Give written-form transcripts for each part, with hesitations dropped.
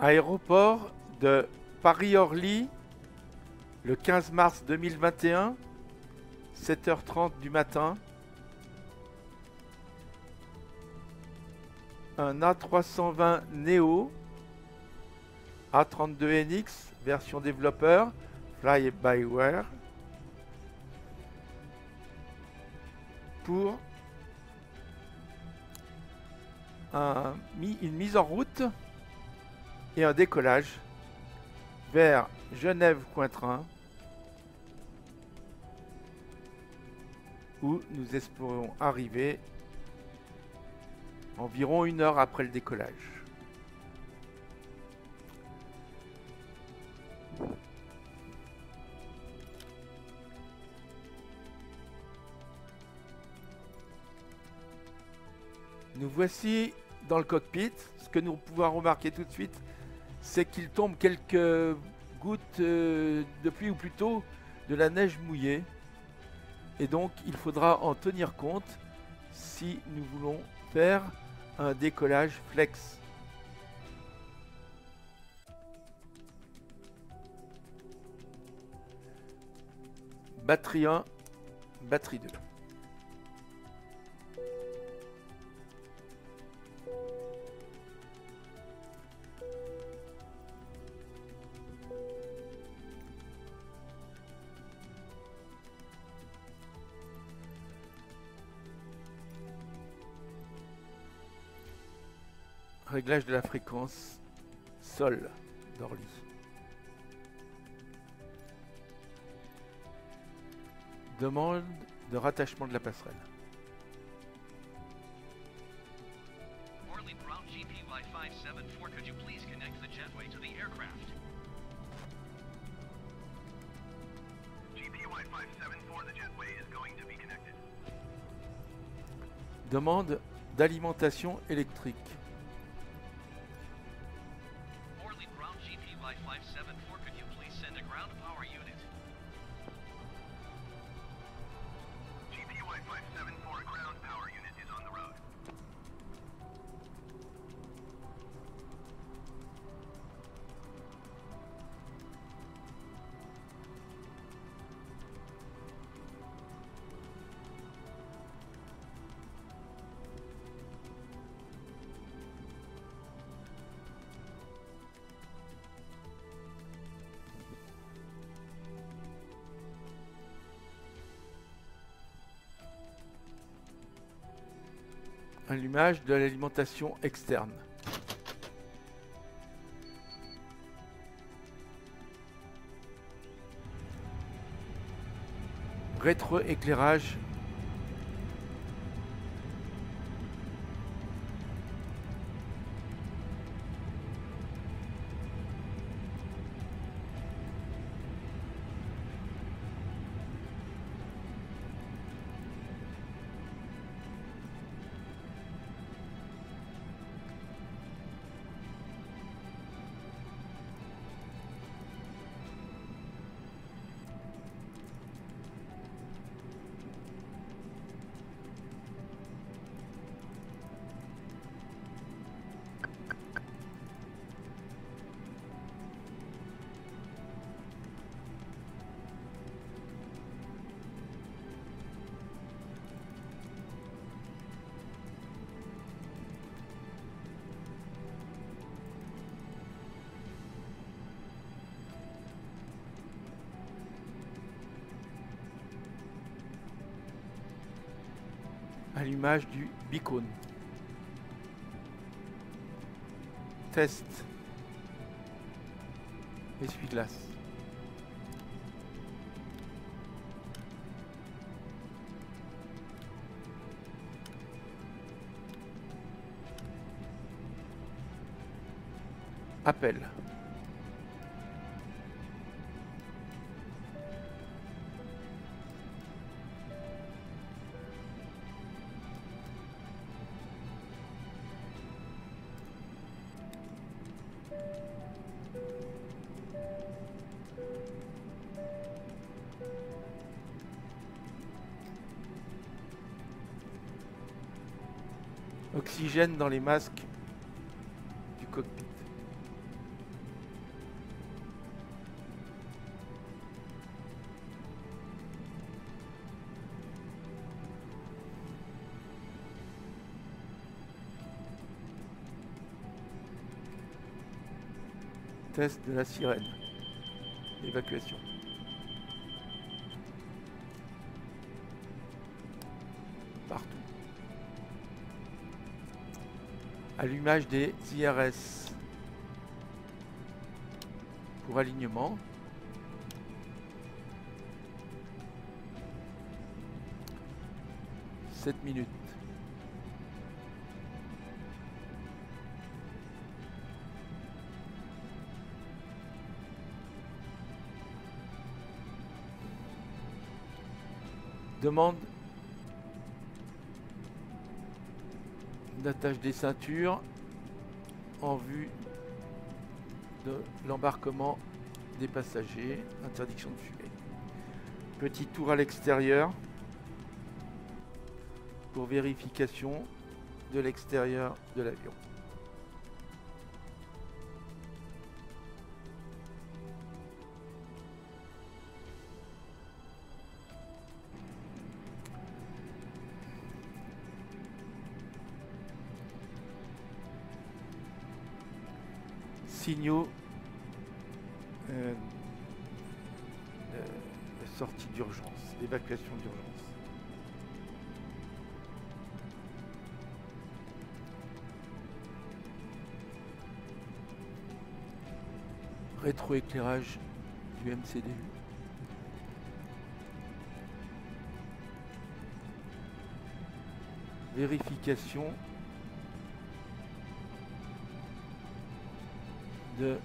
Aéroport de Paris-Orly, le 15 mars 2021, 7h30 du matin. Un A320 Neo, A32NX, version développeur, Fly-by-Wire, pour une mise en route et un décollage vers Genève-Cointrin, où nous espérons arriver environ 1 heure après le décollage. Nous voici dans le cockpit. Ce que nous pouvons remarquer tout de suite, c'est qu'il tombe quelques gouttes de pluie, ou plutôt de la neige mouillée. Et donc il faudra en tenir compte si nous voulons faire un décollage flex. Batterie 1, batterie 2. Réglage de la fréquence sol d'Orly. Demande de rattachement de la passerelle. Orly ground GPY 574, could you please connect the jetway to the aircraft? GPY 574, the jetway is going to be connected. Demande d'alimentation électrique. Orly ground GPY 574, could you please send a ground power unit? GPY 574, ground power unit is on the road. Allumage de l'alimentation externe. Rétroéclairage. Allumage du beacon. Test. Essuie-glace. Appel. Oxygène dans les masques du cockpit. Test de la sirène. Évacuation. Partout. Allumage des IRS. Pour alignement. « 7 minutes. Demande d'attache des ceintures en vue de l'embarquement des passagers. Interdiction de fumer. Petit tour à l'extérieur pour vérification de l'extérieur de l'avion. Signaux de sortie d'urgence, d'évacuation d'urgence. Rétroéclairage du MCDU. Vérification de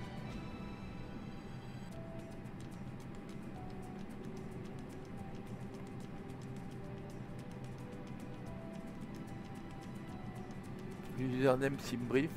l'username SimBrief.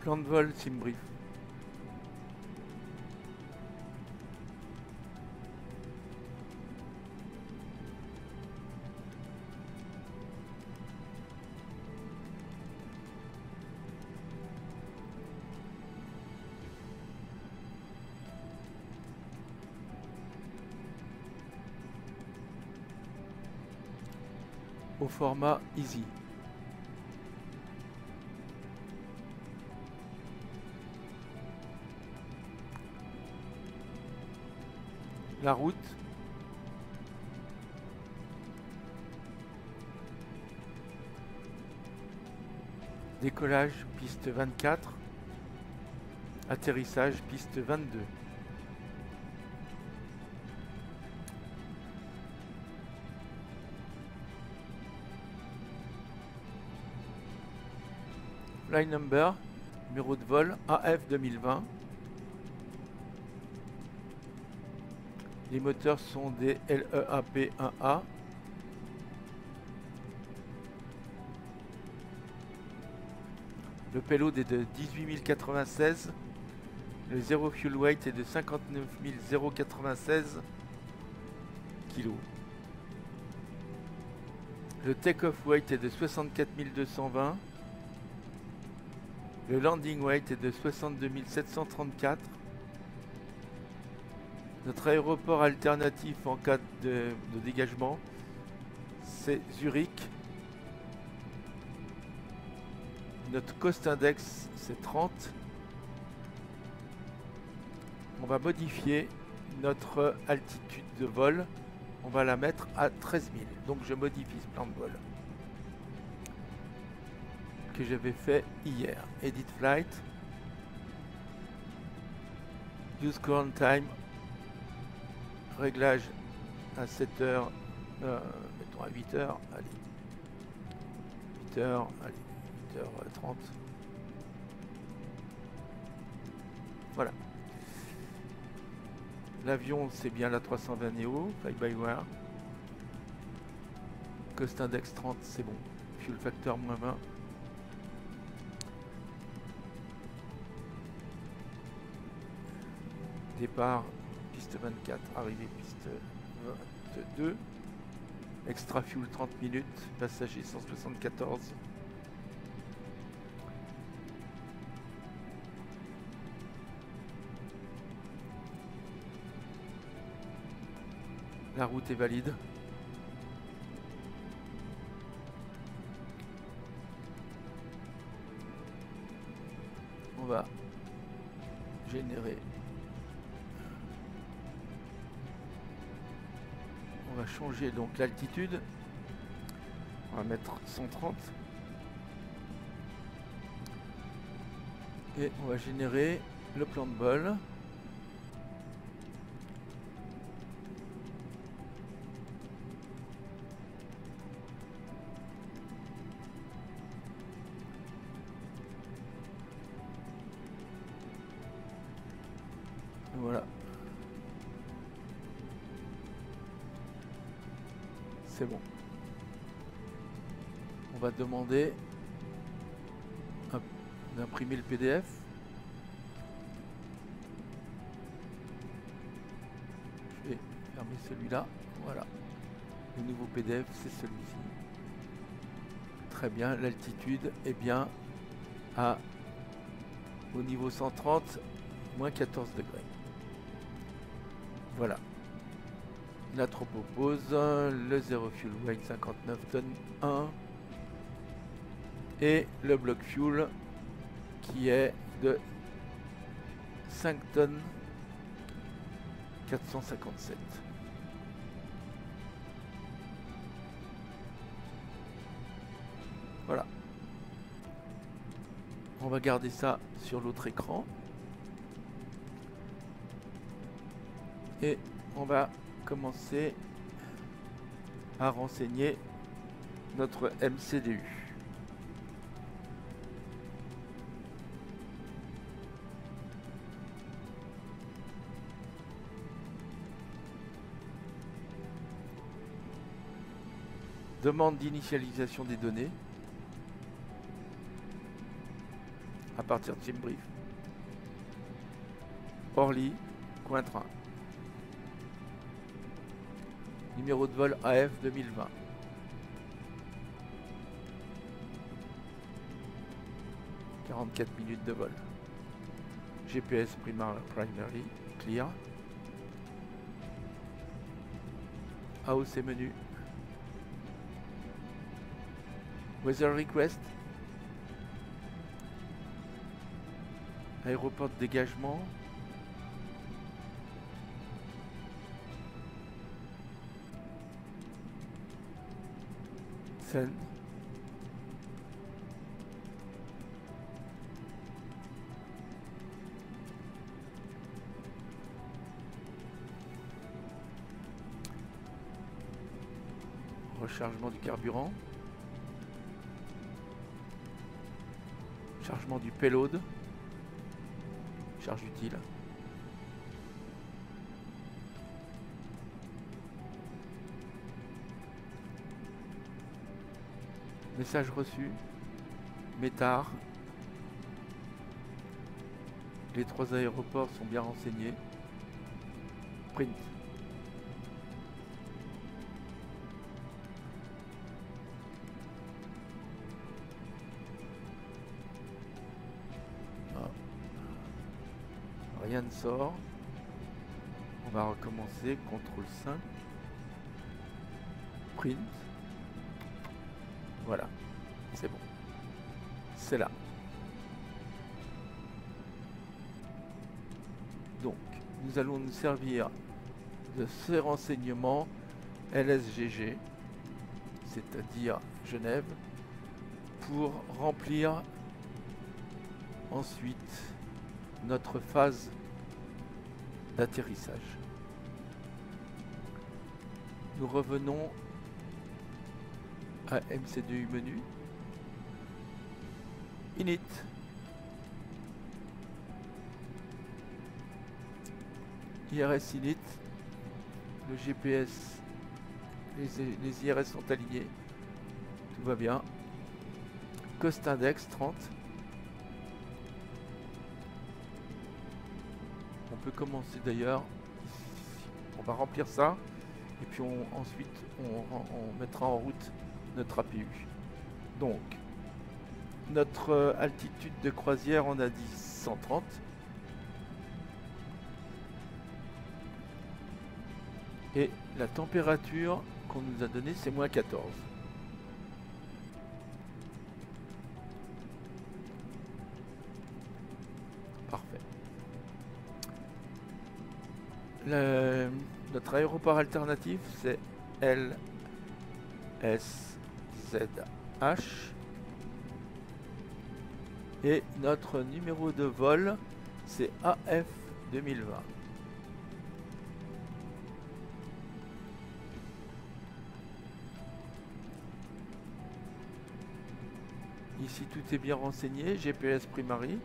Plan de vol SimBrief. Au format Easy. La route. Décollage piste 24. Atterrissage piste 22. Flight number, numéro de vol AF 2020. Les moteurs sont des LEAP 1A. Le payload est de 18 096. Le zero fuel weight est de 59 096 kg. Le take-off weight est de 64 220. Le landing weight est de 62 734. Notre aéroport alternatif en cas de dégagement, c'est Zurich. Notre cost index, c'est 30. On va modifier notre altitude de vol on va la mettre à 13 000. Donc je modifie ce plan de vol que j'avais fait hier. Edit flight. Use current time. Réglage à 7 heures. Mettons à 8 heures. Allez. 8 heures. Allez. 8h30. Voilà. L'avion, c'est bien la 320 Neo, fly-by-wire. Cost index 30, c'est bon. Fuel factor moins 20. Départ, piste 24, arrivée piste 22. Extra fuel 30 minutes, passager 174. La route est valide. On va générer. On va changer donc l'altitude. On va mettre 130. Et on va générer le plan de vol. Voilà. C'est bon. On va demander d'imprimer le PDF. Je vais fermer celui-là. Voilà. Le nouveau PDF, c'est celui-ci. Très bien. L'altitude est bien au niveau 130, moins 14 degrés. Voilà. La tropopause, le zero fuel weight 59 tonnes 1 et le bloc fuel qui est de 5 tonnes 457. Voilà. On va garder ça sur l'autre écran. Et on va commencer à renseigner notre MCDU. Demande d'initialisation des données à partir de SimBrief. Orly, coin train. Numéro de vol AF 2020. « 44 minutes de vol. GPS primary clear. AOC menu. Weather request. Aéroport de dégagement. Send. Rechargement du carburant. Chargement du payload. Charge utile. Message reçu. Métard. Les 3 aéroports sont bien renseignés. Print. Rien ne sort. On va recommencer. CTRL 5. Print. Voilà. C'est bon. C'est là. Donc, nous allons nous servir de ces renseignements LSGG, c'est-à-dire Genève, pour remplir ensuite notre phase d'atterrissage. Nous revenons à MC2U menu, init, IRS init, le GPS, les IRS sont alignés, tout va bien. Cost index 30. On peut commencer d'ailleurs ici. On va remplir ça et puis ensuite on mettra en route notre APU. Donc notre altitude de croisière, on a dit 130. Et la température qu'on nous a donnée, c'est -14. Parfait. Notre aéroport alternatif, c'est LSZH. Et notre numéro de vol, c'est AF 2020. Ici, tout est bien renseigné. GPS primary,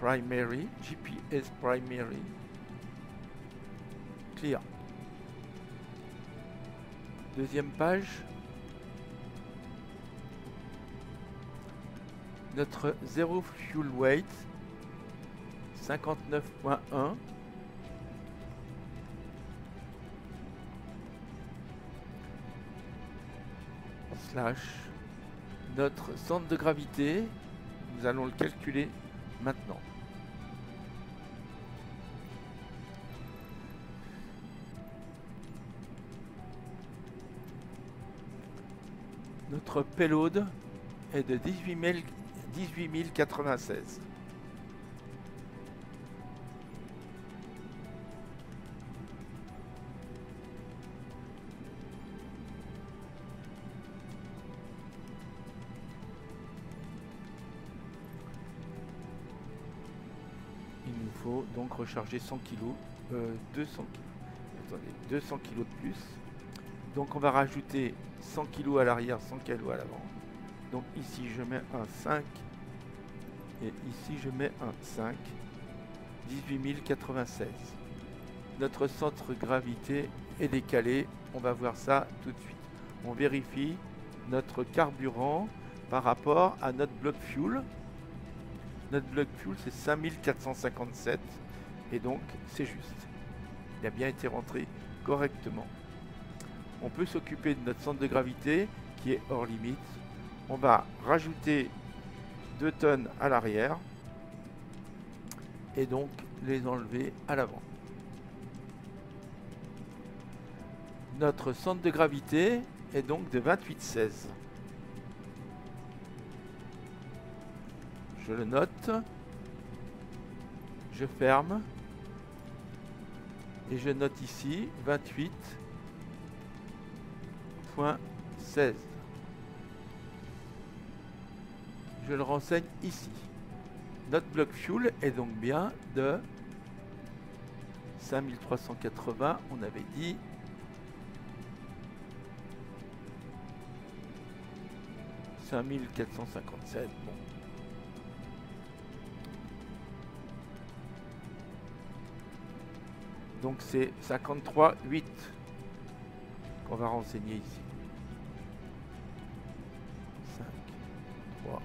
GPS primary, clear. Deuxième page. Notre zéro fuel weight, 59.1. Slash notre centre de gravité, nous allons le calculer maintenant. Notre payload est de 18 096. Il nous faut donc recharger 100 kg, 200 kg. Attendez, 200 kg de plus. Donc on va rajouter 100 kg à l'arrière, 100 kg à l'avant. Donc ici je mets un 5 et ici je mets un 5. 18 096. Notre centre de gravité est décalé. On va voir ça tout de suite. On vérifie notre carburant par rapport à notre bloc fuel. Notre bloc fuel c'est 5457 et donc c'est juste. Il a bien été rentré correctement. On peut s'occuper de notre centre de gravité qui est hors limite. On va rajouter 2 tonnes à l'arrière et donc les enlever à l'avant. Notre centre de gravité est donc de 28,16. Je le note, je ferme et je note ici 28,16. Je le renseigne ici. Notre bloc fuel est donc bien de 5380, on avait dit. « 5457, bon. Donc c'est 53,8 qu'on va renseigner ici. 5, 3,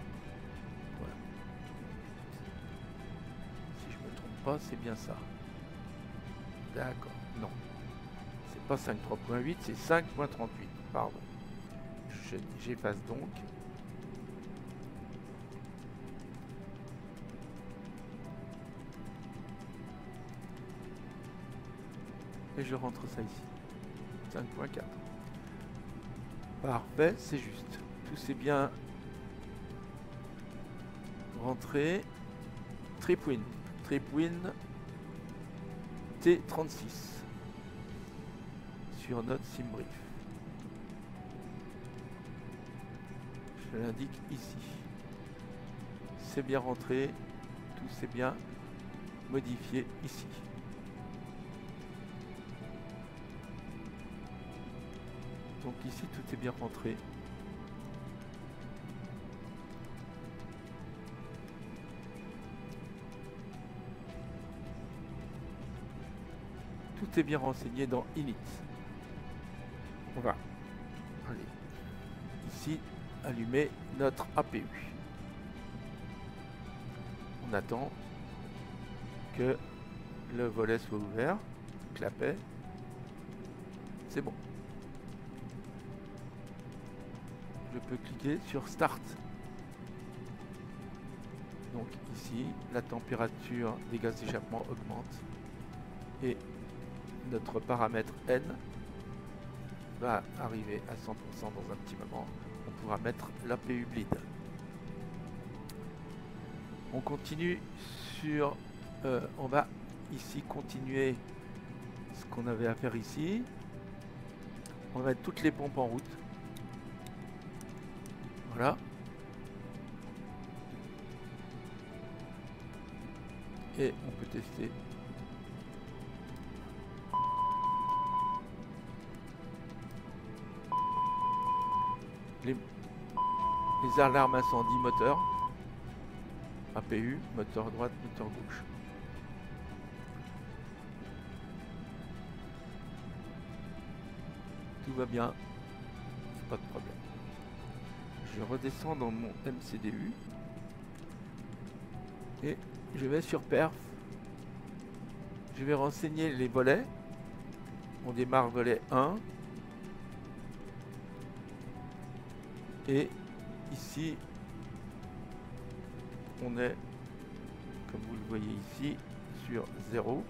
voilà. Si je me trompe pas, c'est bien ça. D'accord, non. C'est pas 5.3.8, c'est 5.38, pardon. J'efface donc. Et je rentre ça ici. 5.4. Parfait, c'est juste. Tout c'est bien rentré. Tripwin. Tripwin T36. Sur notre SimBrief. je l'indique ici. C'est bien rentré, tout c'est bien modifié ici. Donc ici tout est bien rentré. Tout est bien renseigné dans Init. On va aller ici allumer notre APU. On attend que le volet soit ouvert, clapet. C'est bon. Je peux cliquer sur Start. Donc ici, la température des gaz d'échappement augmente et notre paramètre N va arriver à 100% dans un petit moment. On pourra mettre l'APU bleed. On continue sur... on va ici continuer ce qu'on avait à faire ici. On va mettre toutes les pompes en route. Voilà. Et on peut tester. Les alarmes incendie moteur. APU, moteur droite, moteur gauche. Tout va bien. Pas de problème. Je redescends dans mon MCDU. Et je vais sur perf. Je vais renseigner les volets. On démarre volet 1. Et ici, on est, comme vous le voyez ici, sur 0.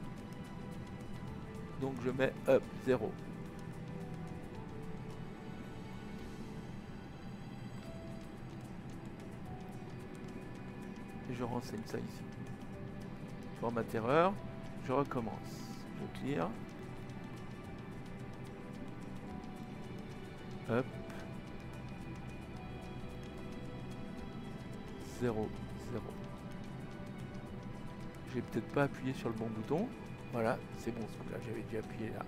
Donc je mets up 0. Et je renseigne ça ici. Format erreur, je recommence. Je clear. Up. 0, 0. J'ai peut-être pas appuyé sur le bon bouton. Voilà, c'est bon ce coup-là, j'avais dû appuyer là.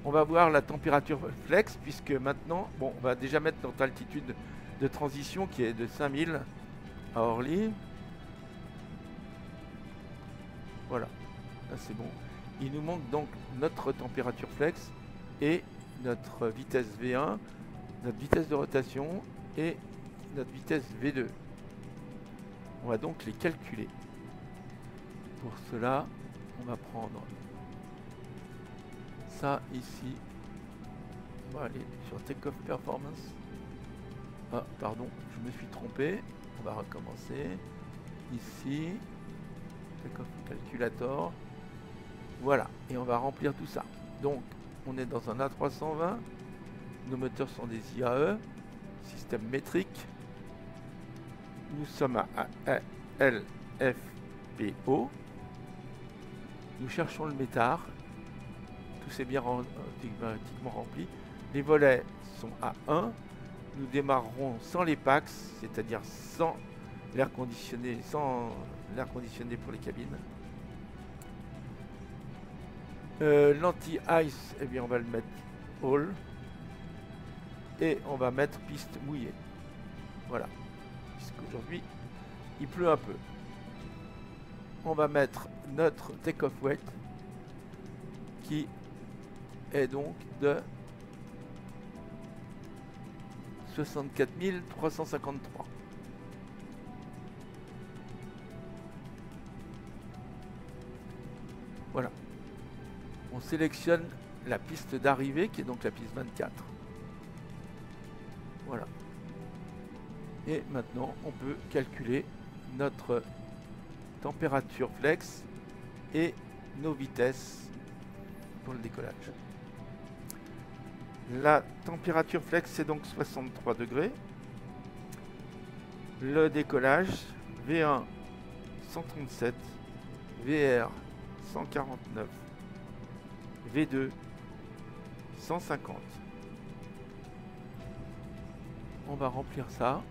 On va voir la température flex, puisque maintenant, bon, on va déjà mettre notre altitude de transition qui est de 5000 à Orly. Voilà, là c'est bon. Il nous manque donc notre température flex et notre vitesse V1, notre vitesse de rotation et notre vitesse V2. On va donc les calculer. Pour cela, on va prendre ça ici. On va aller sur Take Off Performance. Ah, pardon, je me suis trompé. On va recommencer. Ici, Take Off Calculator. Voilà, et on va remplir tout ça. Donc, on est dans un A320. Nos moteurs sont des IAE, système métrique. Nous sommes à LFPO. Nous cherchons le métard. Tout c'est bien automatiquement rempli. Les volets sont à 1. Nous démarrerons sans les packs, c'est-à-dire sans l'air conditionné, pour les cabines. L'anti-ice, eh bien on va le mettre all. Et on va mettre piste mouillée. Voilà. Puisqu'aujourd'hui, il pleut un peu. On va mettre notre take-off weight qui est donc de 64 353. Voilà. On sélectionne la piste d'arrivée qui est donc la piste 24. Voilà. Et maintenant, on peut calculer notre température flex et nos vitesses pour le décollage. La température flex, c'est donc 63 degrés. Le décollage, V1 137, VR 149, V2 150. on va remplir ça.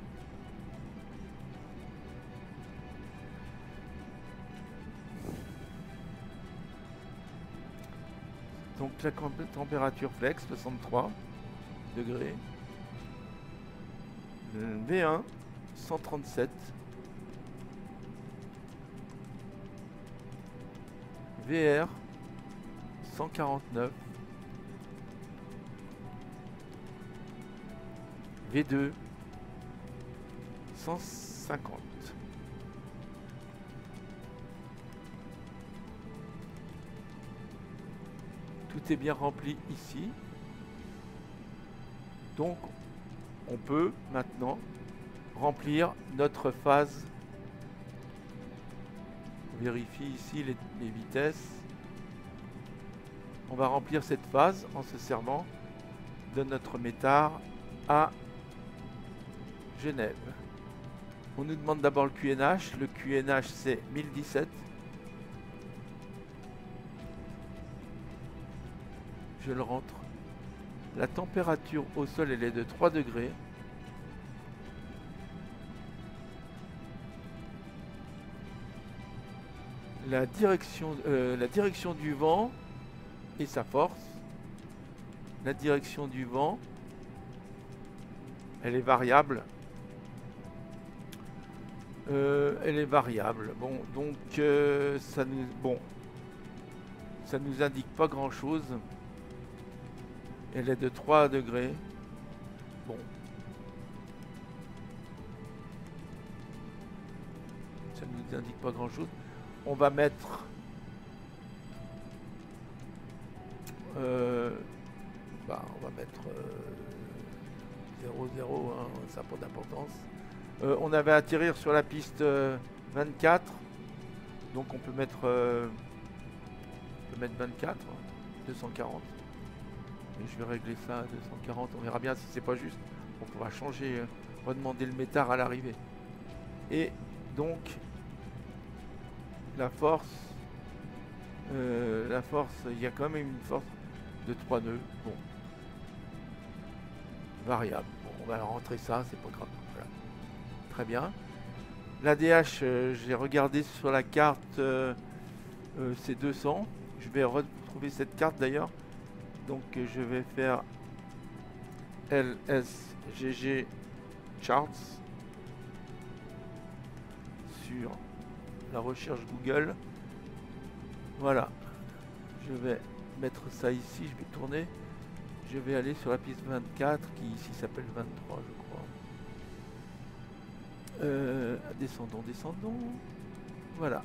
Donc la température flex 63 degrés. V1 137. VR 149. V2 150. Tout est bien rempli ici. Donc on peut maintenant remplir notre phase. On vérifie ici les vitesses. On va remplir cette phase en se servant de notre métard à Genève. On nous demande d'abord le QNH. Le QNH c'est 1017. Je le rentre. La température au sol elle est de 3 degrés. La direction du vent et sa force. La direction du vent, elle est variable. Elle est variable. Bon, donc ça nous indique pas grand chose. Elle est de 3 degrés. Bon. Ça nous indique pas grand chose. On va mettre on va mettre 0, 0, hein, ça n'a pas d'importance. On avait à atterrir sur la piste 24. Donc on peut mettre 24, 240. Et je vais régler ça à 240. On verra bien si c'est pas juste. On pourra changer, redemander le métard à l'arrivée. Et donc la force, il y a quand même une force de 3 nœuds. Bon. Variable. Bon, on va rentrer ça, c'est pas grave. Voilà. Très bien. L'ADH, j'ai regardé sur la carte, c'est 200. Je vais retrouver cette carte d'ailleurs. Donc je vais faire LSGG Charts sur la recherche Google. Voilà. Je vais mettre ça ici, je vais tourner. Je vais aller sur la piste 24 qui ici s'appelle 23 je crois. Descendons. Voilà.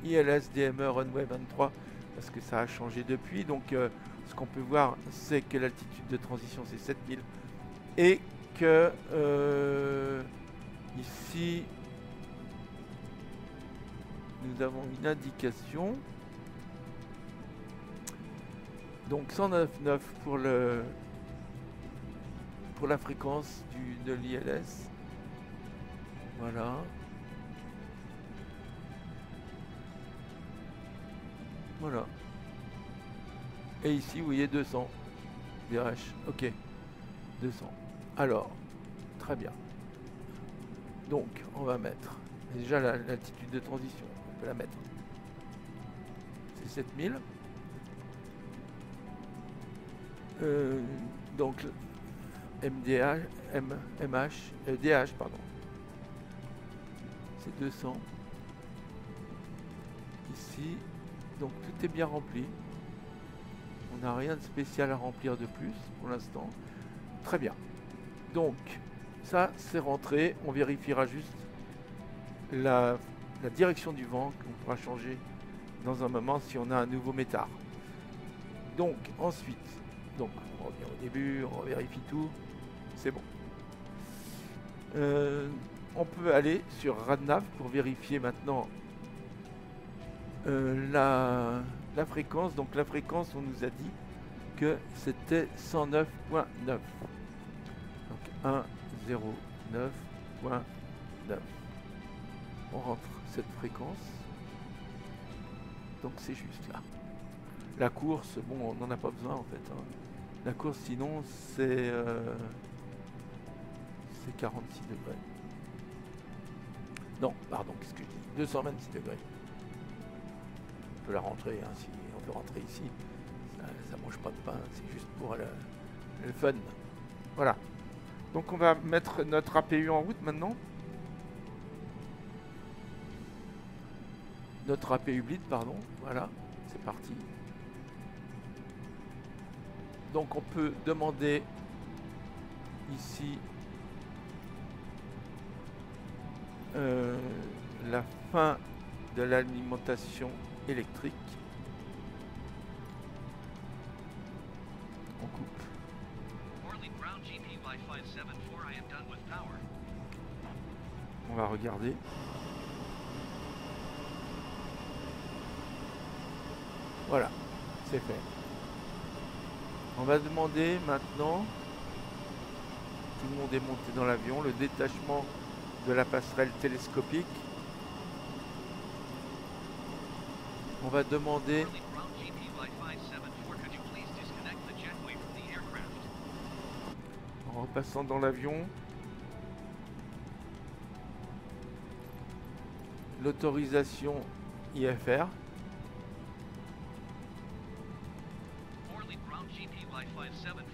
ILS DME Runway 23 parce que ça a changé depuis. Donc ce qu'on peut voir c'est que l'altitude de transition c'est 7000 et que ici nous avons une indication. Donc 109.9 pour la fréquence de l'ILS. Voilà. Voilà. Et ici vous voyez 200 DH. Ok. 200. Alors, très bien. Donc on va mettre déjà l'altitude de transition. On peut la mettre. C'est 7000. Donc MDH, DH pardon. C'est 200. Ici, donc tout est bien rempli. On n'a rien de spécial à remplir de plus pour l'instant. Très bien. Donc ça c'est rentré. On vérifiera juste la direction du vent qu'on pourra changer dans un moment si on a un nouveau métard. Donc ensuite. Donc, on revient au début, on vérifie tout, c'est bon. On peut aller sur Radnav pour vérifier maintenant la fréquence. Donc la fréquence, on nous a dit que c'était 109.9. Donc 109.9. On rentre cette fréquence. Donc c'est juste là. La course, bon, on n'en a pas besoin en fait. Hein. La course, sinon, c'est c'est 46 degrés. Non, pardon, qu'est-ce que je dis? 226 degrés. On peut la rentrer, hein, si on veut rentrer ici. Ça mange pas de pain, c'est juste pour le fun. Voilà. Donc on va mettre notre APU en route maintenant. Notre APU bleed, pardon. Voilà, c'est parti. Donc on peut demander ici la fin de l'alimentation électrique. On coupe. On va regarder. Voilà, c'est fait. On va demander maintenant, tout le monde est monté dans l'avion, le détachement de la passerelle télescopique. On va demander en repassant dans l'avion l'autorisation IFR.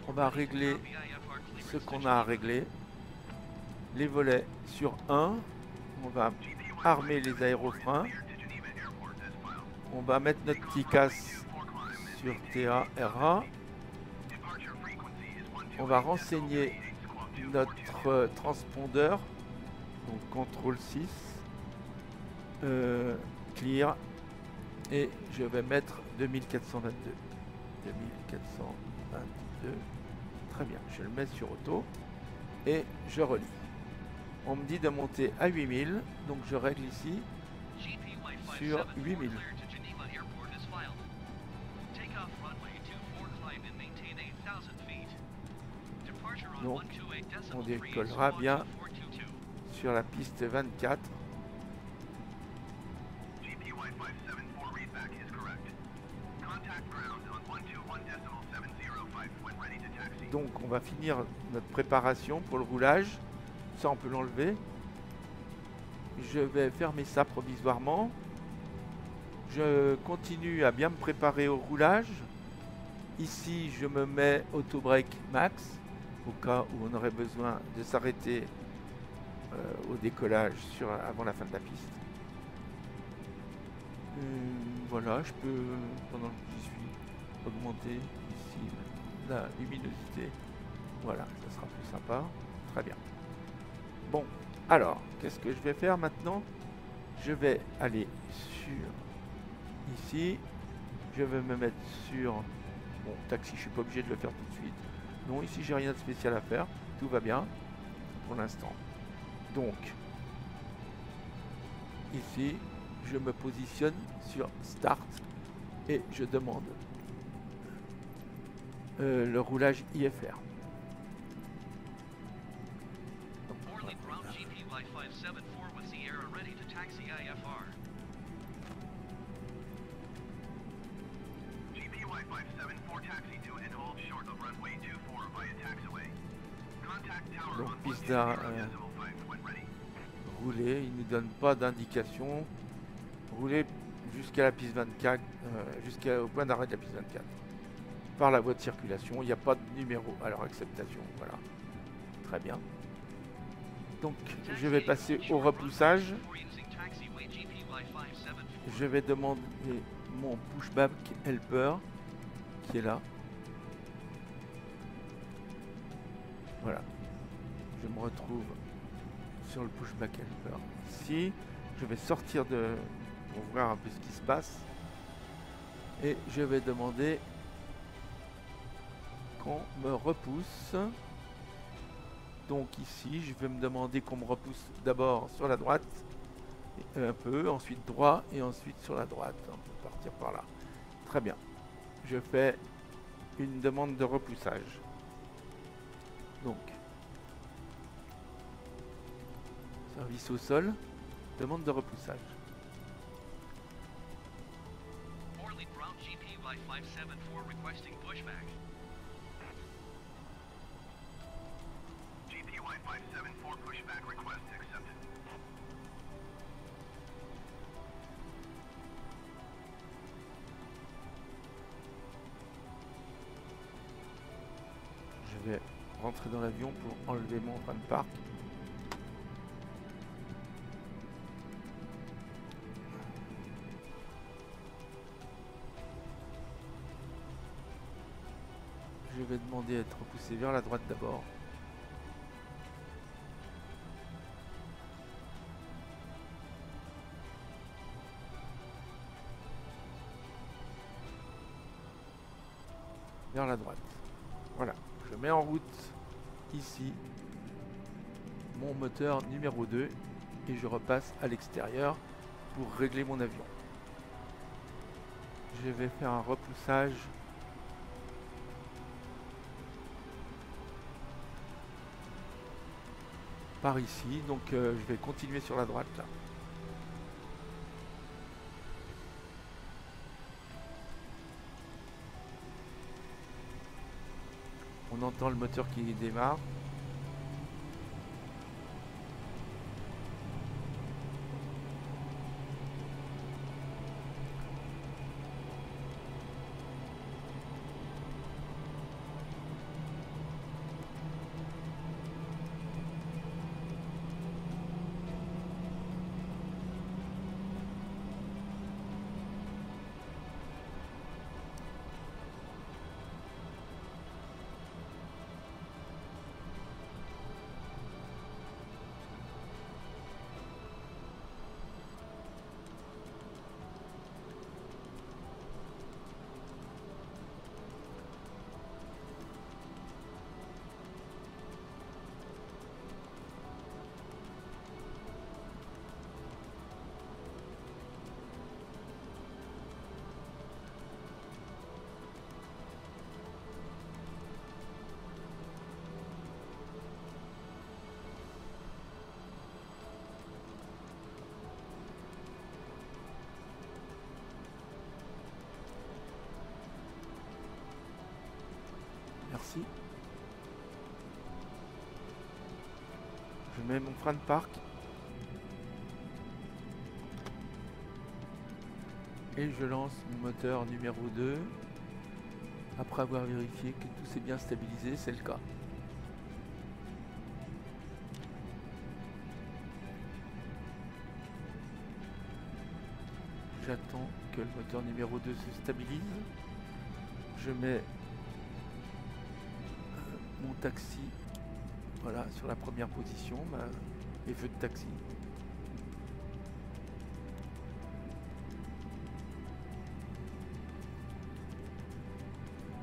On va régler ce qu'on a à régler. Les volets sur 1. On va armer les aérofreins. On va mettre notre petit casque sur TA-RA. On va renseigner notre transpondeur. Donc CTRL 6. Clear. Et je vais mettre 2422. 2422. Très bien, je le mets sur auto et je relis. On me dit de monter à 8000, donc je règle ici sur 8000. Donc on décollera bien sur la piste 24. Donc on va finir notre préparation pour le roulage. Ça on peut l'enlever. Je vais fermer ça provisoirement. Je continue à bien me préparer au roulage. Ici je me mets auto brake max au cas où on aurait besoin de s'arrêter au décollage avant la fin de la piste. Voilà, je peux pendant que j'y suis augmenter ici la luminosité. Voilà, ça sera plus sympa. Très bien. Bon, alors, qu'est-ce que je vais faire maintenant? Je vais aller sur ici. Je vais me mettre sur bon, taxi, je suis pas obligé de le faire tout de suite. Non, ici j'ai rien de spécial à faire. Tout va bien pour l'instant. Donc, ici, je me positionne sur Start et je demande le roulage IFR. Donc piste à rouler, il ne nous donne pas d'indication. Rouler jusqu'à la piste 24, jusqu'au point d'arrêt de la piste 24. Par la voie de circulation, il n'y a pas de numéro. Alors acceptation, voilà. Très bien. Donc je vais passer au repoussage. Je vais demander mon pushback helper qui est là. Voilà. Je me retrouve sur le pushback helper ici. Je vais sortir pour voir un peu ce qui se passe. Et je vais demander qu'on me repousse. Donc ici, je vais me demander qu'on me repousse d'abord sur la droite, un peu, ensuite droit et ensuite sur la droite. On peut partir par là. Très bien. Je fais une demande de repoussage. Donc, service au sol, demande de repoussage. Je vais rentrer dans l'avion pour enlever mon frein de parc. Je vais demander à être repoussé vers la droite d'abord. Vers la droite. Voilà. Je mets en route ici mon moteur numéro 2 et je repasse à l'extérieur pour régler mon avion. Je vais faire un repoussage par ici, donc je vais continuer sur la droite là. On entend le moteur qui démarre. Merci. Je mets mon frein de parc. Et je lance mon moteur numéro 2. Après avoir vérifié que tout s'est bien stabilisé, c'est le cas. J'attends que le moteur numéro 2 se stabilise. Je mets mon taxi, voilà, sur la première position, les feux de taxi.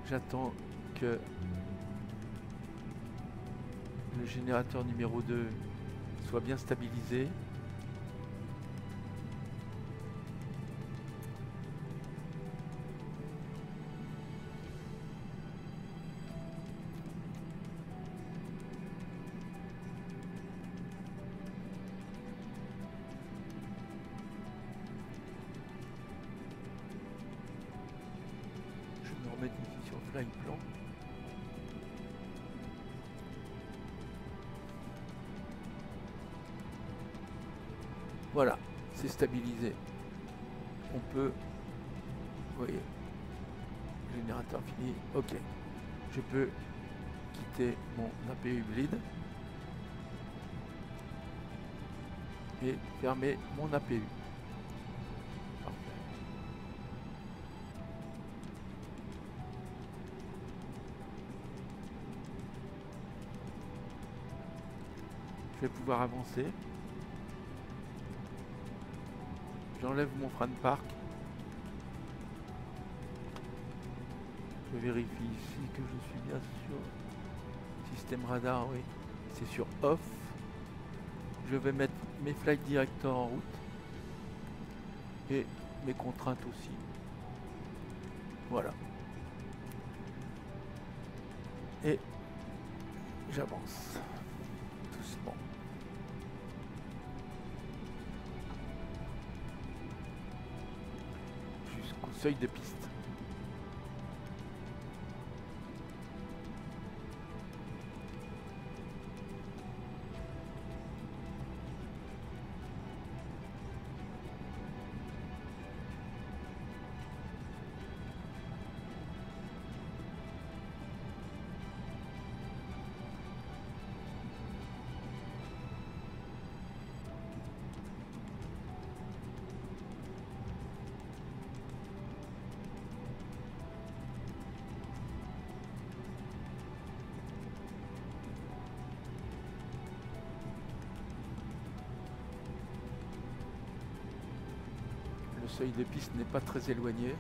J'attends que le générateur numéro 2 soit bien stabilisé. Mettre ici sur Fly Plan. Voilà, c'est stabilisé. On peut, vous voyez, générateur fini. Ok, je peux quitter mon APU hybride et fermer mon APU. Je vais pouvoir avancer. J'enlève mon frein de parc. Je vérifie ici que je suis bien sur système radar, oui. C'est sur off. Je vais mettre mes flight directors en route. Et mes contraintes aussi. Voilà. Et j'avance. Doucement. Jusqu'au seuil de piste. Le seuil de piste n'est pas très éloigné.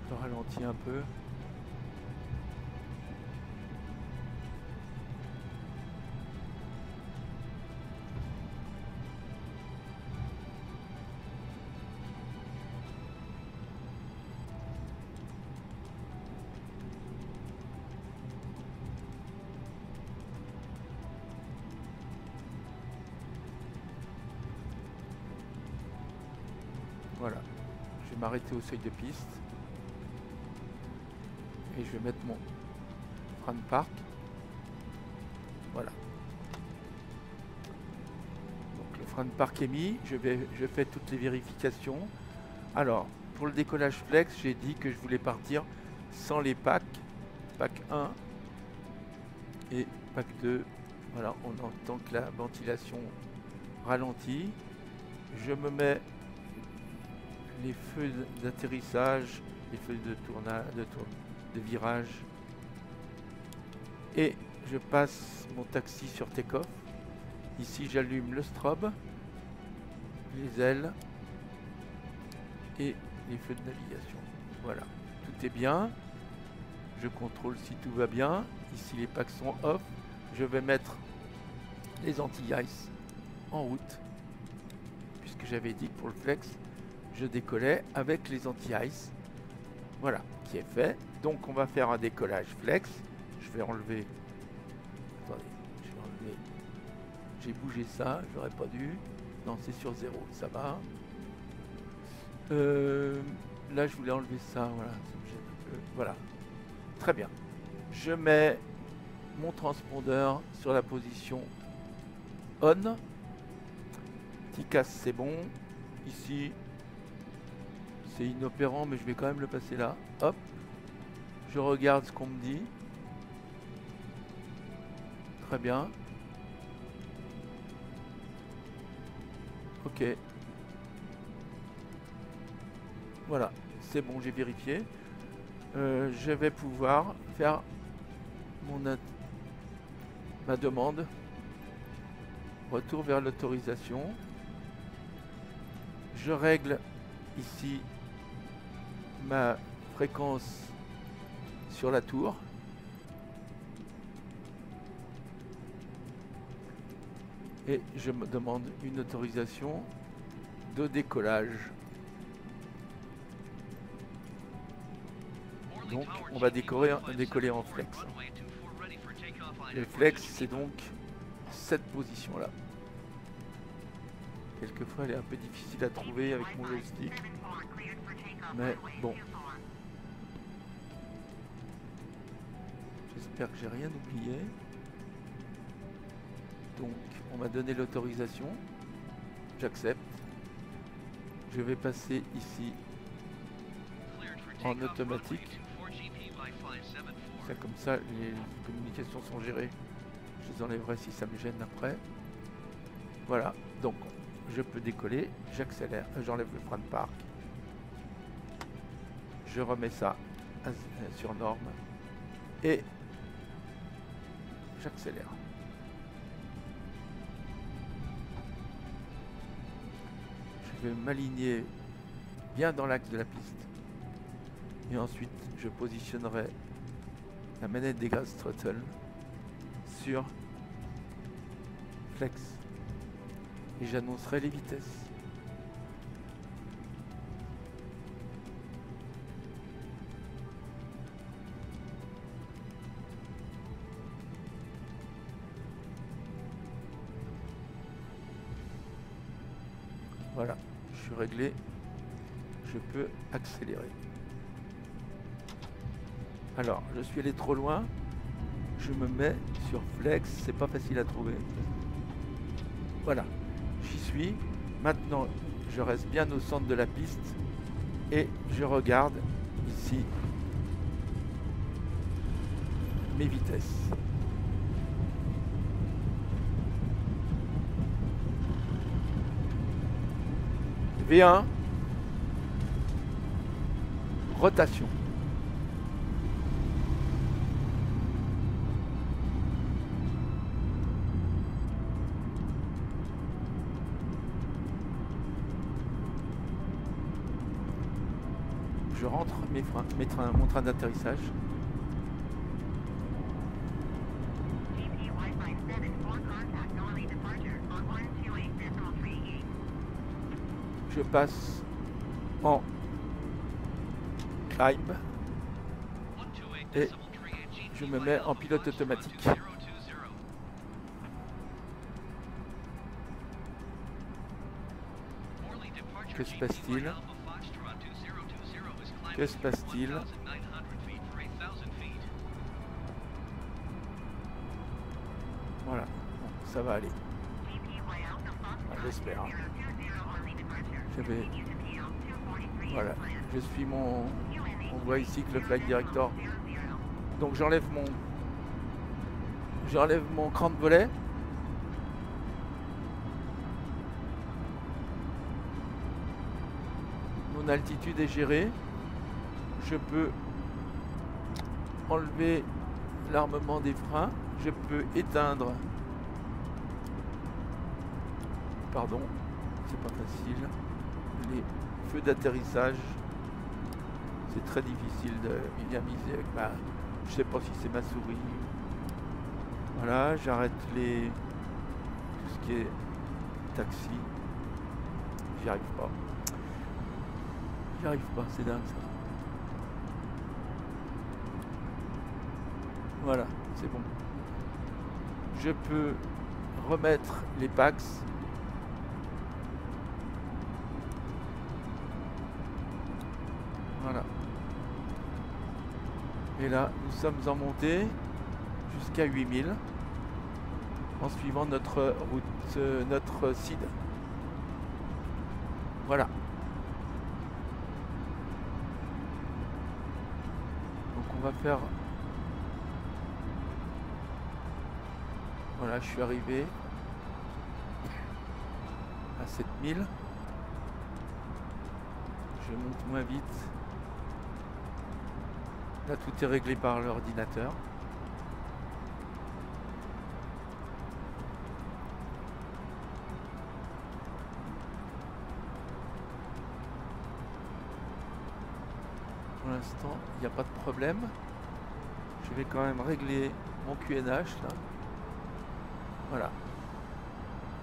Je ralentis un peu. Voilà, je vais m'arrêter au seuil de piste et je vais mettre mon frein de parc. Voilà. Donc le frein de parc est mis, je fais toutes les vérifications. Alors, pour le décollage flex, j'ai dit que je voulais partir sans les packs, pack 1 et pack 2. Voilà, on entend que la ventilation ralentit. Je me mets les feux d'atterrissage, les feux de tournage, de virage, et je passe mon taxi sur take-off. Ici j'allume le strobe, les ailes et les feux de navigation. Voilà, tout est bien. Je contrôle si tout va bien. Ici les packs sont off. Je vais mettre les anti-ice en route, puisque j'avais dit que pour le flex je décollais avec les anti-ice. Voilà, qui est fait. Donc on va faire un décollage flex. Je vais enlever. Attendez, je vais enlever. J'ai bougé ça, j'aurais pas dû. Non, c'est sur 0, ça va. Là, je voulais enlever ça, voilà. Ça me gêne un peu. Voilà. Très bien. Je mets mon transpondeur sur la position on. TICAS, c'est bon. Ici, c'est inopérant, mais je vais quand même le passer là. Hop. Je regarde ce qu'on me dit. Très bien. Ok. Voilà. C'est bon, j'ai vérifié. Je vais pouvoir faire ma demande. Retour vers l'autorisation. Je règle ici ma fréquence sur la tour. Et je me demande une autorisation de décollage. Donc on va décoller en flex. Le flex, c'est donc cette position là. Quelquefois elle est un peu difficile à trouver avec mon joystick, mais bon, j'espère que j'ai rien oublié. Donc on m'a donné l'autorisation, j'accepte. Je vais passer ici en automatique. Ça, comme ça les communications sont gérées. Je les enlèverai si ça me gêne après. Voilà, donc je peux décoller, j'accélère, j'enlève le frein de parc, je remets ça sur norme et j'accélère. Je vais m'aligner bien dans l'axe de la piste et ensuite je positionnerai la manette des gas throttle sur flex. Et j'annoncerai les vitesses. Voilà, je suis réglé. Je peux accélérer. Alors, je suis allé trop loin. Je me mets sur flex, c'est pas facile à trouver. Voilà. suis. Maintenant, je reste bien au centre de la piste et je regarde ici mes vitesses. V1, rotation. Je rentre mon train d'atterrissage. Je passe en climb et je me mets en pilote automatique. Que se passe-t-il? Que se passe-t-il? Voilà, bon, ça va aller. J'espère. Voilà, je suis mon... On voit ici que le flight director. Donc j'enlève mon cran de volet. Mon altitude est gérée. Je peux enlever l'armement des freins. Je peux éteindre. Pardon, c'est pas facile. Les feux d'atterrissage. C'est très difficile de bien miser avec ma... Je sais pas si c'est ma souris. Voilà, j'arrête tout ce qui est taxi. J'y arrive pas. J'y arrive pas, c'est dingue ça. Voilà, c'est bon. Je peux remettre les packs. Voilà. Et là, nous sommes en montée jusqu'à 8000 en suivant notre route, notre CID. Voilà. Donc on va faire... Voilà, je suis arrivé à 7000. Je monte moins vite. Là, tout est réglé par l'ordinateur. Pour l'instant, il n'y a pas de problème. Je vais quand même régler mon QNH là. Voilà.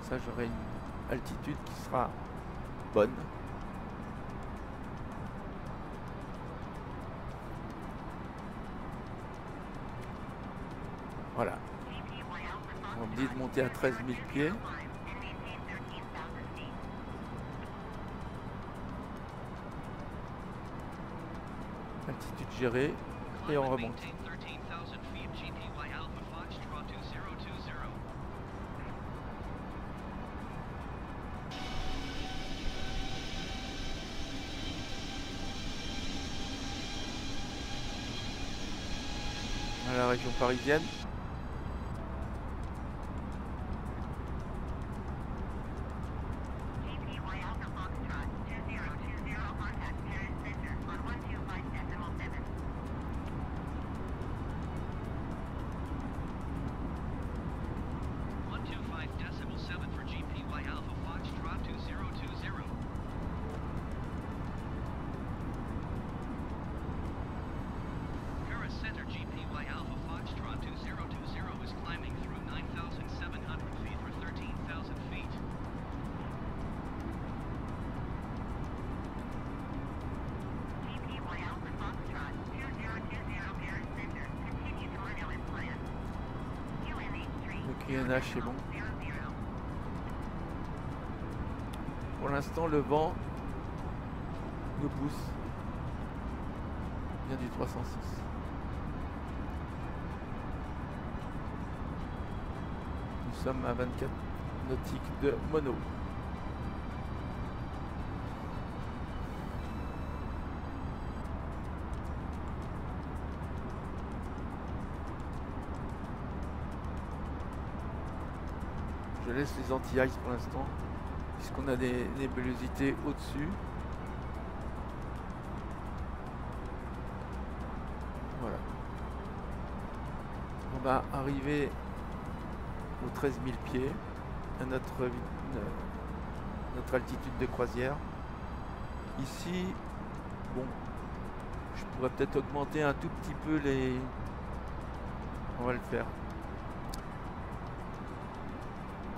Ça, j'aurai une altitude qui sera bonne. Voilà. On me dit de monter à 13 000 pieds. Altitude gérée. Et on remonte. À la région parisienne. QNH c'est bon. Pour l'instant, le vent nous pousse. Il vient du 306. Nous sommes à 24 nautiques de mono. Je laisse les anti-ice pour l'instant, puisqu'on a des nébulosités au-dessus. Voilà. On va arriver aux 13 000 pieds, à notre altitude de croisière. Ici, bon, je pourrais peut-être augmenter un tout petit peu les... On va le faire.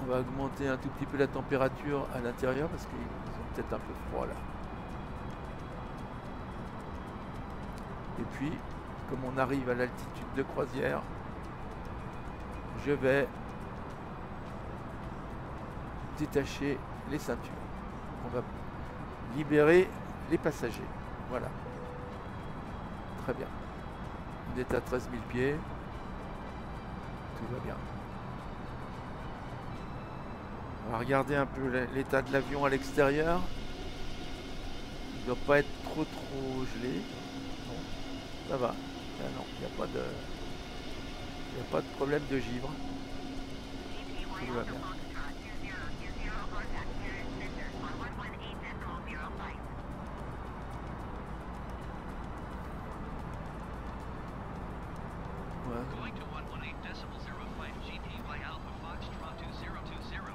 On va augmenter un tout petit peu la température à l'intérieur parce qu'ils sont peut-être un peu froids là. Et puis, comme on arrive à l'altitude de croisière, je vais détacher les ceintures. On va libérer les passagers. Voilà. Très bien. On est à 13 000 pieds. Tout va bien. On va regarder un peu l'état de l'avion à l'extérieur. Il ne doit pas être trop gelé. Non, ça va. Ah non, il n'y a pas de problème de givre. Tout va bien. Going to 118.005 GPY Alpha Foxtrot 2020.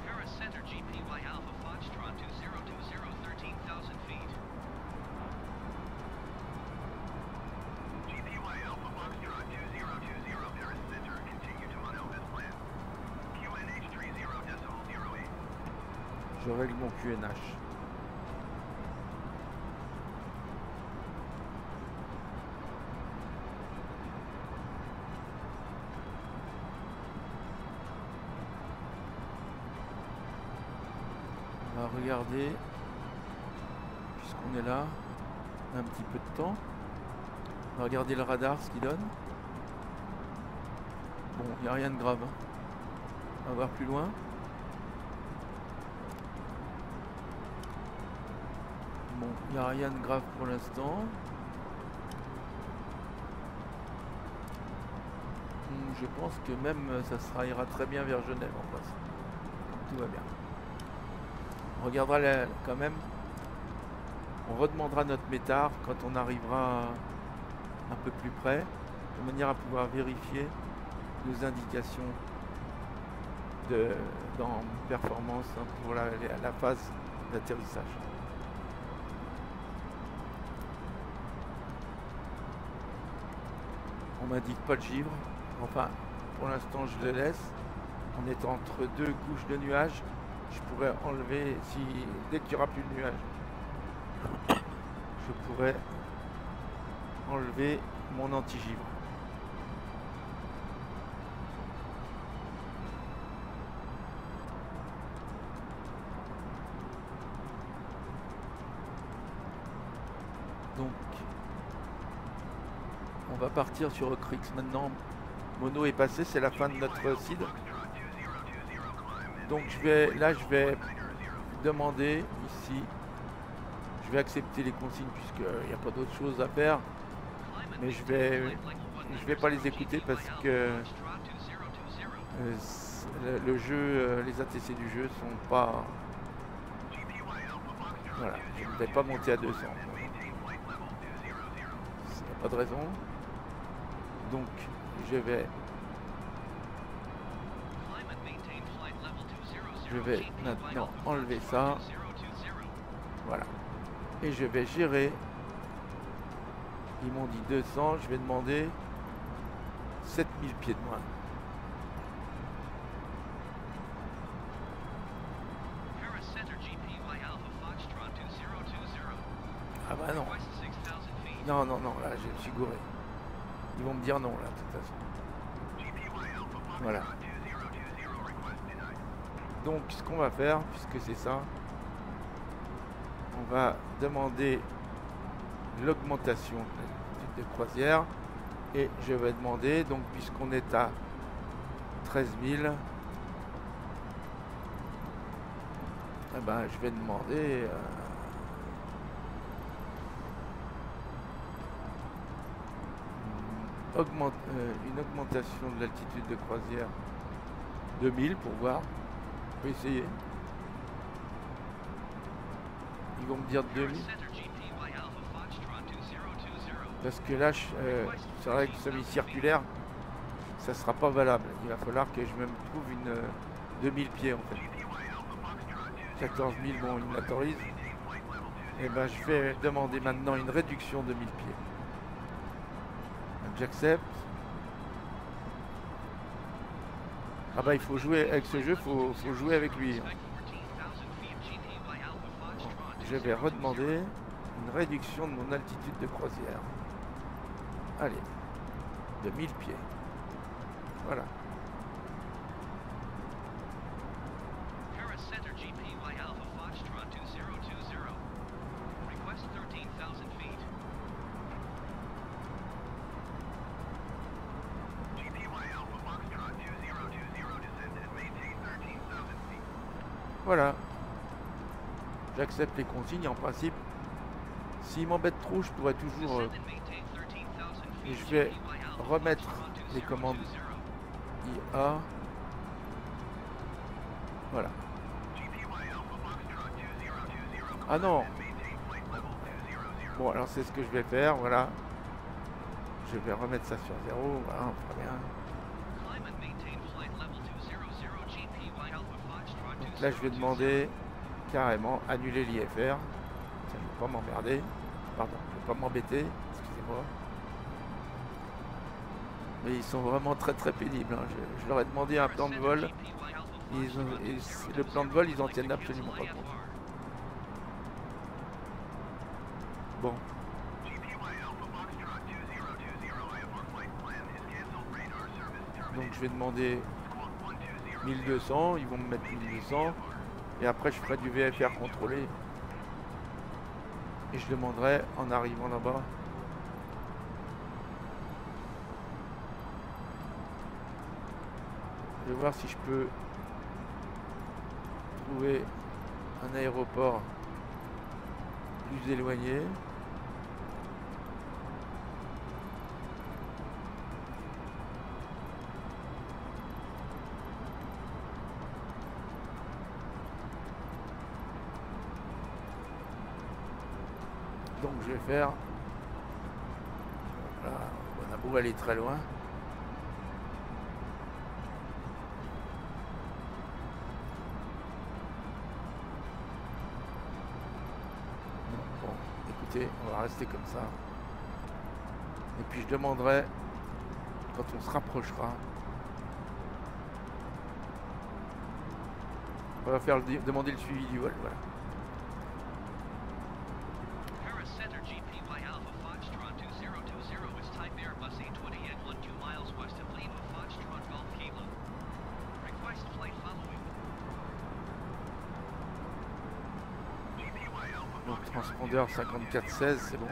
Paris Center GPY Alpha Foxtrot 2020, 13,000 feet. GPY Alpha Foxtrot 2020 Paris Center, continue to unknown as planned. QNH 30.08. Je règle mon QNH. On va regarder, puisqu'on est là, on a un petit peu de temps. On va regarder le radar, ce qu'il donne. Bon, il n'y a rien de grave. On va voir plus loin. Bon, il n'y a rien de grave pour l'instant. Je pense que même ça ira très bien vers Genève en face. Tout va bien. On regardera quand même. On redemandera notre métard quand on arrivera un peu plus près, de manière à pouvoir vérifier nos indications dans performance pour la phase d'atterrissage. On m'indique pas le givre. Enfin, pour l'instant, je le laisse. On est entre deux couches de nuages. Je pourrais enlever, dès qu'il n'y aura plus de nuages, je pourrais enlever mon anti-givre. Donc, on va partir sur Oakrix maintenant. Mono est passé, c'est la fin de notre seed. Donc je vais demander ici, je vais accepter les consignes puisqu'il n'y a pas d'autre chose à faire, mais je vais pas les écouter parce que le jeu, les ATC du jeu sont pas, voilà, je ne vais pas monter à 200. Il n'y a pas de raison. Donc je vais maintenant enlever ça. Voilà. Et je vais gérer. Ils m'ont dit 200. Je vais demander 7000 pieds de moins. Ah bah non. Non, non, non. Là, je me suis gouré. Ils vont me dire non, là, de toute façon. Voilà. Donc ce qu'on va faire, puisque c'est ça, on va demander l'augmentation de croisière et je vais demander, donc puisqu'on est à 13 000, eh ben, je vais demander une augmentation de l'altitude de croisière 2000 pour voir. On peut essayer. Ils vont me dire 2000. Parce que là, c'est vrai que semi-circulaire, ça sera pas valable. Il va falloir que je me trouve une 2000 pieds en fait. 14 000, bon, ils m'autorisent. Et ben, je vais demander maintenant une réduction de 1000 pieds. Donc j'accepte. Ah bah il faut jouer avec ce jeu, faut jouer avec lui. Je vais redemander une réduction de mon altitude de croisière. Allez, de 1000 pieds. Voilà. Voilà. J'accepte les consignes en principe. S'il m'embête trop, je pourrais toujours... et je vais remettre les commandes IA. Voilà. Ah non. Bon, alors c'est ce que je vais faire, voilà. Je vais remettre ça sur 0, voilà, très bien. Donc là, je vais demander carrément annuler l'IFR. Ça ne va pas m'emmerder. Pardon, je ne vais pas m'embêter, excusez-moi. Mais ils sont vraiment très très pénibles. Hein. Je leur ai demandé un plan de vol. Le plan de vol, ils en tiennent absolument pas compte. Bon. Donc je vais demander 1200, ils vont me mettre 1200. Et après je ferai du VFR contrôlé. Et je demanderai en arrivant là-bas. Je vais voir si je peux trouver un aéroport plus éloigné. Donc je vais faire, voilà, on a beau aller très loin. Bon, écoutez, on va rester comme ça. Et puis je demanderai, quand on se rapprochera, on va faire demander le suivi du vol, voilà. Donc transpondeur 5416, c'est bon.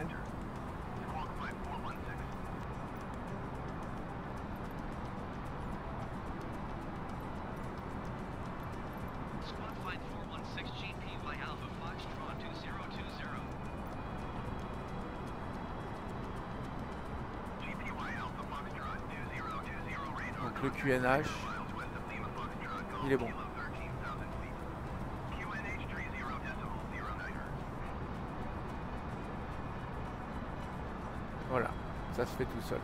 Donc le QNH, il est bon. Voilà, ça se fait tout seul.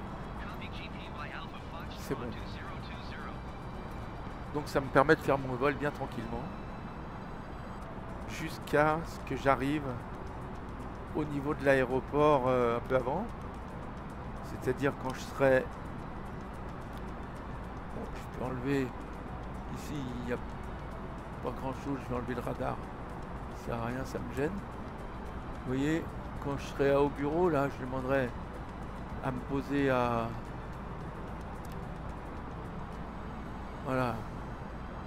C'est bon. Donc ça me permet de faire mon vol bien tranquillement. Jusqu'à ce que j'arrive au niveau de l'aéroport un peu avant. C'est-à-dire quand je serai... Bon, je peux enlever... Ici, il n'y a pas grand-chose. Je vais enlever le radar. Ça sert à rien, ça me gêne. Vous voyez, quand je serai au bureau, là, je demanderai à me poser à... Voilà.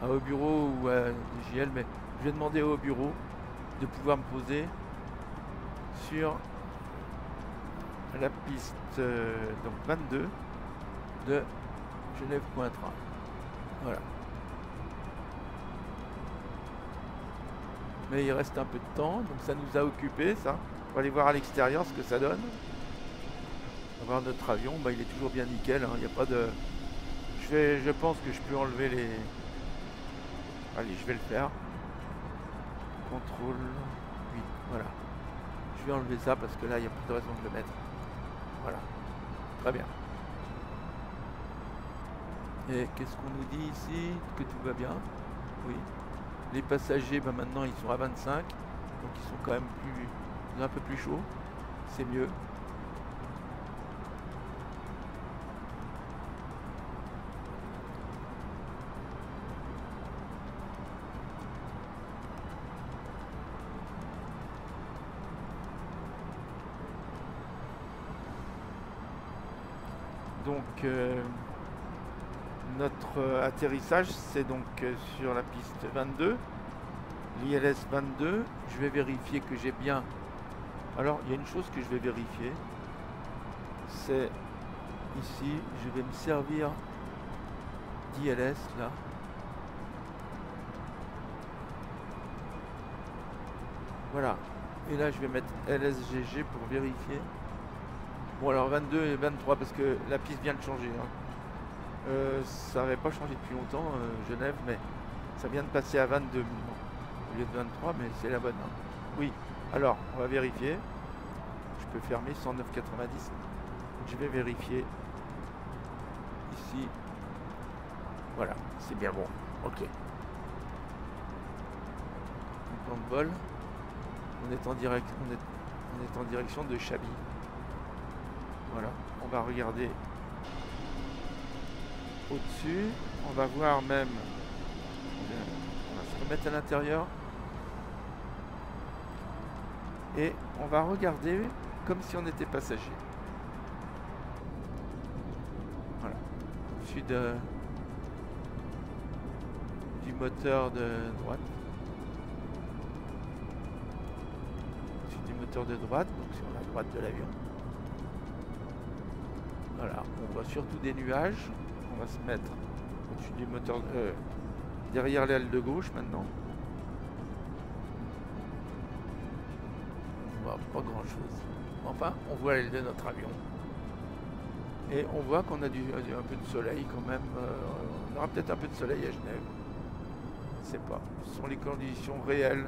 Au bureau ou à DJL, mais je vais demander au bureau de pouvoir me poser sur la piste donc 22 de Genève-Cointrin. Voilà. Mais il reste un peu de temps, donc ça nous a occupé ça. On va aller voir à l'extérieur ce que ça donne. avoir notre avion. Bah, il est toujours bien nickel, hein. Il n'y a pas de... Je pense que je peux enlever les... Allez, je vais le faire. Contrôle 8, voilà. Je vais enlever ça parce que là, il n'y a plus de raison de le mettre. Voilà. Très bien. Et qu'est-ce qu'on nous dit ici? Que tout va bien. Oui. Les passagers, bah, maintenant, ils sont à 25. Donc, ils sont quand même un peu plus chauds. C'est mieux. Donc notre atterrissage c'est donc sur la piste 22, l'ILS 22. Je vais vérifier que j'ai bien. Alors il y a une chose que je vais vérifier, c'est ici, je vais me servir d'ILS là. Voilà, et là je vais mettre LSGG pour vérifier. Bon alors 22 et 23 parce que la piste vient de changer, hein. Ça n'avait pas changé depuis longtemps Genève, mais ça vient de passer à 22 au lieu de 23, mais c'est la bonne, hein. Oui, alors on va vérifier. Je peux fermer 109,90. Je vais vérifier ici. Voilà, c'est bien bon. Ok. Plan de vol. On est en direction de Chaby. Voilà, on va regarder au-dessus. On va voir même. On va se remettre à l'intérieur. Et on va regarder comme si on était passager. Voilà. Au-dessus du moteur de droite. Au-dessus du moteur de droite, donc sur la droite de l'avion. Voilà, on voit surtout des nuages. On va se mettre au-dessus du moteur, derrière l'aile de gauche maintenant. On voit pas grand chose. Enfin, on voit l'aile de notre avion. Et on voit qu'on a un peu de soleil quand même. On aura peut-être un peu de soleil à Genève. Je sais pas. Ce sont les conditions réelles.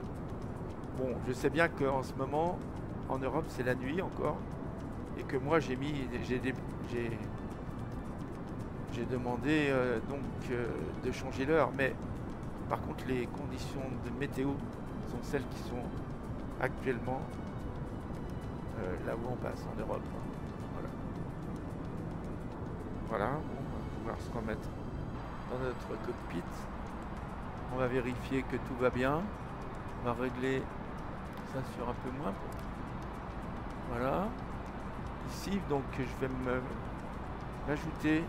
Bon, je sais bien qu'en ce moment, en Europe, c'est la nuit encore. Et que moi, j'ai demandé de changer l'heure. Mais par contre, les conditions de météo sont celles qui sont actuellement là où on passe en Europe. Voilà. Voilà, bon, on va pouvoir se remettre dans notre cockpit. On va vérifier que tout va bien. On va régler ça sur un peu moins. Voilà. Ici, donc, je vais m'ajouter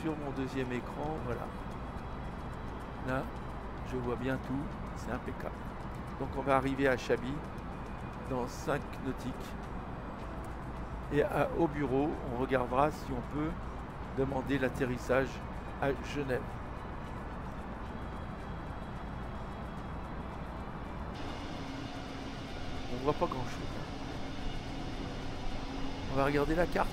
sur mon deuxième écran. Voilà. Là, je vois bien tout. C'est impeccable. Donc, on va arriver à Chaby dans 5 nautiques. Et au bureau, on regardera si on peut demander l'atterrissage à Genève. On voit pas grand chose. On va regarder la carte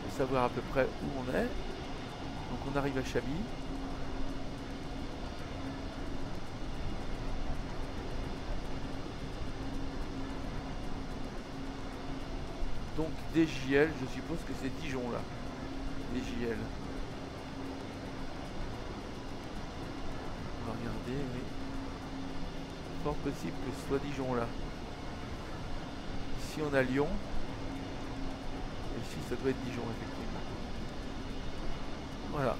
pour savoir à peu près où on est. Donc on arrive à Chaby. Donc DJL, je suppose que c'est Dijon là. DJL. On va regarder, oui. Fort possible que ce soit Dijon là. Ici on a Lyon. Et ici ça doit être Dijon effectivement. Voilà.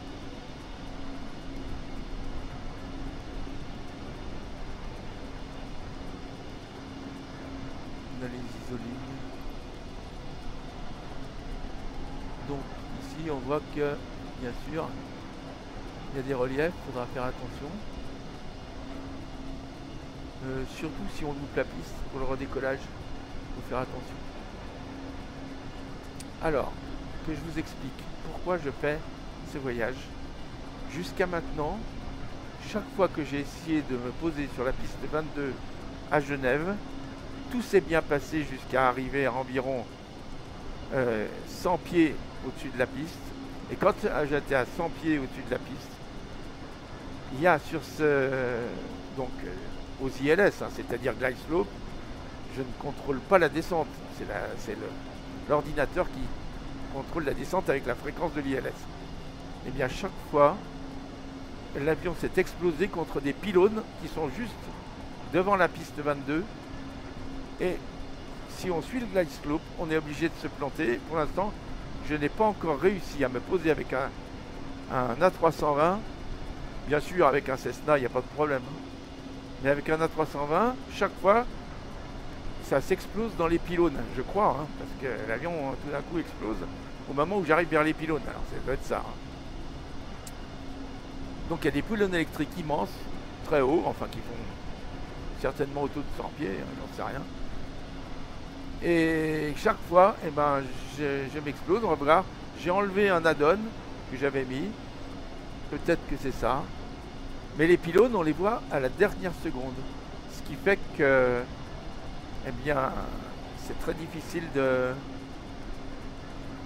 On a les isolines. Donc ici on voit que bien sûr il y a des reliefs, il faudra faire attention. Surtout si on loupe la piste pour le redécollage, il faut faire attention. Alors, que je vous explique pourquoi je fais ce voyage. Jusqu'à maintenant, chaque fois que j'ai essayé de me poser sur la piste 22 à Genève, tout s'est bien passé jusqu'à arriver à environ 100 pieds au-dessus de la piste. Et quand j'étais à 100 pieds au-dessus de la piste, il y a sur ce... donc aux ILS, hein, c'est-à-dire glide slope, je ne contrôle pas la descente. C'est l'ordinateur qui contrôle la descente avec la fréquence de l'ILS. Et bien chaque fois, l'avion s'est explosé contre des pylônes qui sont juste devant la piste 22. Et si on suit le glide slope, on est obligé de se planter. Pour l'instant, je n'ai pas encore réussi à me poser avec un A320. Bien sûr, avec un Cessna, il n'y a pas de problème. Mais avec un A320, chaque fois, ça s'explose dans les pylônes, je crois, hein, parce que l'avion tout d'un coup explose au moment où j'arrive vers les pylônes. Alors ça doit être ça. Hein. Donc il y a des pylônes électriques immenses, très hauts, enfin qui font certainement autour de 100 pieds, hein, j'en sais rien. Et chaque fois, eh ben, je m'explose. On va voir, j'ai enlevé un add-on que j'avais mis. Peut-être que c'est ça. Mais les pylônes, on les voit à la dernière seconde. Ce qui fait que, eh bien, c'est très difficile de...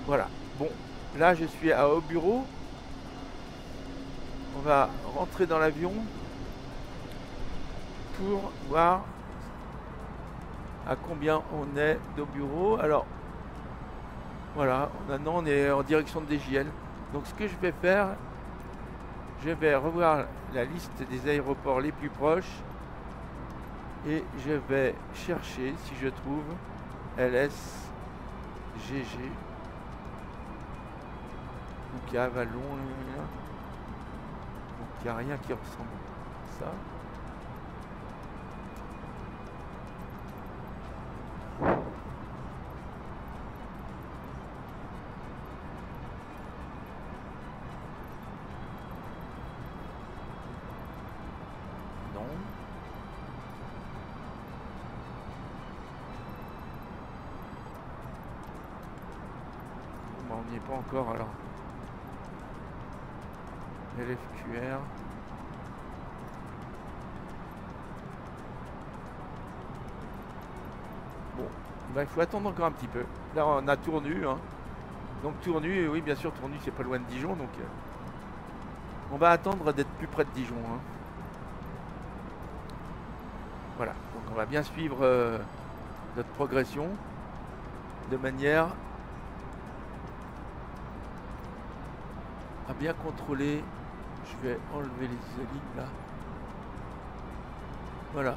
Voilà. Bon, là, je suis au bureau. On va rentrer dans l'avion pour voir à combien on est de bureau. Alors, voilà. Maintenant, on est en direction de DJL. Donc, ce que je vais faire... Je vais revoir la liste des aéroports les plus proches et je vais chercher si je trouve LSGG. Donc il y a Avalon, donc il n'y a rien qui ressemble à ça. On n'y est pas encore alors. LFQR. Bon, ben, il faut attendre encore un petit peu. Là on a Tournu. Hein. Donc Tournu, oui bien sûr Tournu c'est pas loin de Dijon. Donc on va attendre d'être plus près de Dijon. Hein. Voilà, donc on va bien suivre notre progression de manière à bien contrôler. Je vais enlever les isolites là. Voilà.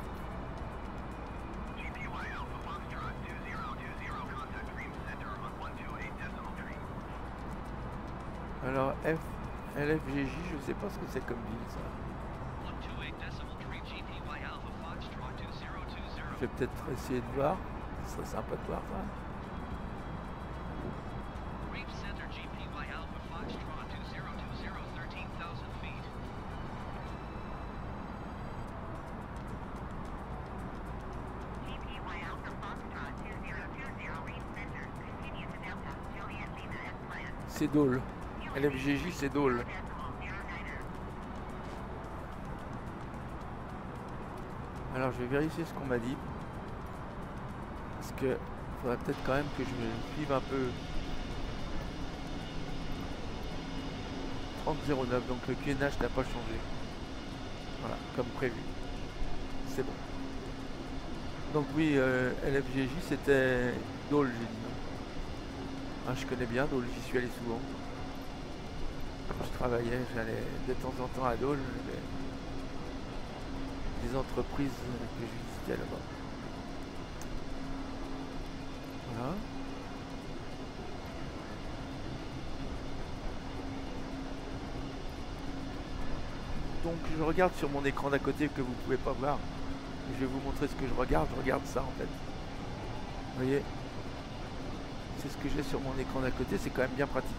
Alors LFGJ, je sais pas ce que c'est comme ville ça. Je vais peut-être essayer de voir. Ce serait sympa de voir ça. C'est Dole. LFGJ, c'est Dole. Alors je vais vérifier ce qu'on m'a dit. Parce que il faudrait peut-être quand même que je me suive un peu. 3009, donc le QNH n'a pas changé. Voilà, comme prévu. C'est bon. Donc oui, LFGJ c'était Dole, j'ai dit. Ah, je connais bien Dole, j'y suis allé souvent. Quand je travaillais, j'allais de temps en temps à Dole. Des entreprises que je visitais là-bas. Voilà. Donc je regarde sur mon écran d'à côté que vous pouvez pas voir. Je vais vous montrer ce que je regarde. Je regarde ça en fait. Vous voyez, c'est ce que j'ai sur mon écran d'à côté. C'est quand même bien pratique.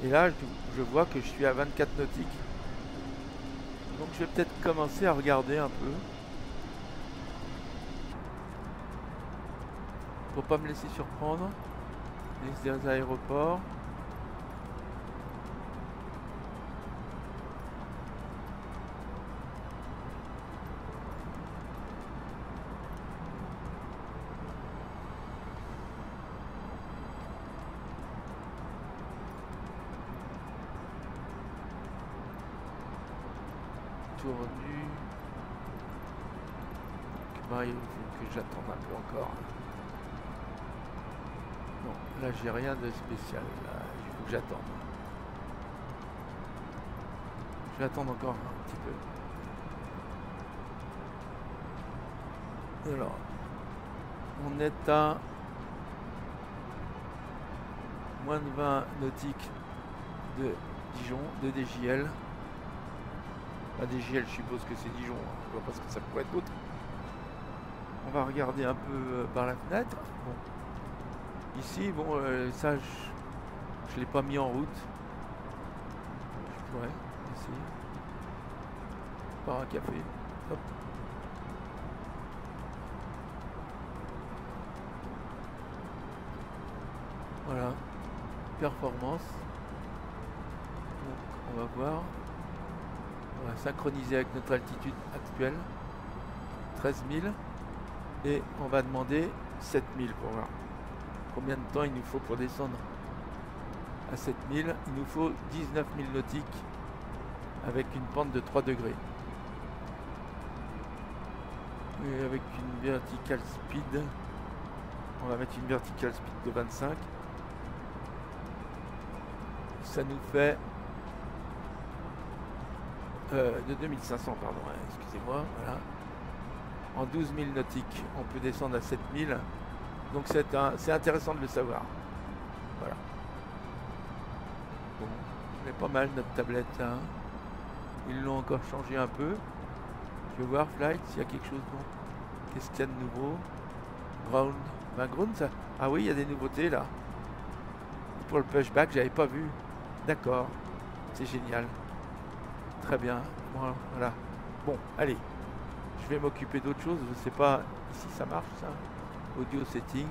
Et là, je vois que je suis à 24 nautiques. Donc je vais peut-être commencer à regarder un peu. Pour pas me laisser surprendre. Liste des aéroports. autour du... Bah, il faut que j'attende un peu encore. Non, là j'ai rien de spécial. Là, il faut que j'attende. Je vais attendre encore un petit peu. Alors, on est à moins de 20 nautiques de Dijon, de DJL. DJL, je suppose que c'est Dijon, hein. Je vois pas ce que ça pourrait être d'autre. On va regarder un peu par la fenêtre. Bon. Ici, bon, ça, je l'ai pas mis en route. Je pourrais essayer. Par un café. Hop. Voilà. Performance. Donc, on va voir. On va synchroniser avec notre altitude actuelle. 13 000. Et on va demander 7 000 pour voir combien de temps il nous faut pour descendre à 7 000. Il nous faut 19 000 nautiques avec une pente de 3 degrés. Et avec une vertical speed, on va mettre une vertical speed de 25. Ça nous fait de 2500, pardon, excusez-moi, voilà. En 12 000 nautiques, on peut descendre à 7 000. Donc c'est intéressant de le savoir. Voilà. Bon, c'est pas mal notre tablette là. Ils l'ont encore changé un peu. Je vais voir Flight s'il y a quelque chose. Bon. Qu'est-ce qu'il y a de nouveau? Ground. Ben, Ground, ça. Ah oui, il y a des nouveautés là. Pour le pushback, j'avais pas vu. D'accord. C'est génial. Très bien. Voilà. Bon, allez. Je vais m'occuper d'autre chose. Je sais pas si ça marche ça. Audio setting.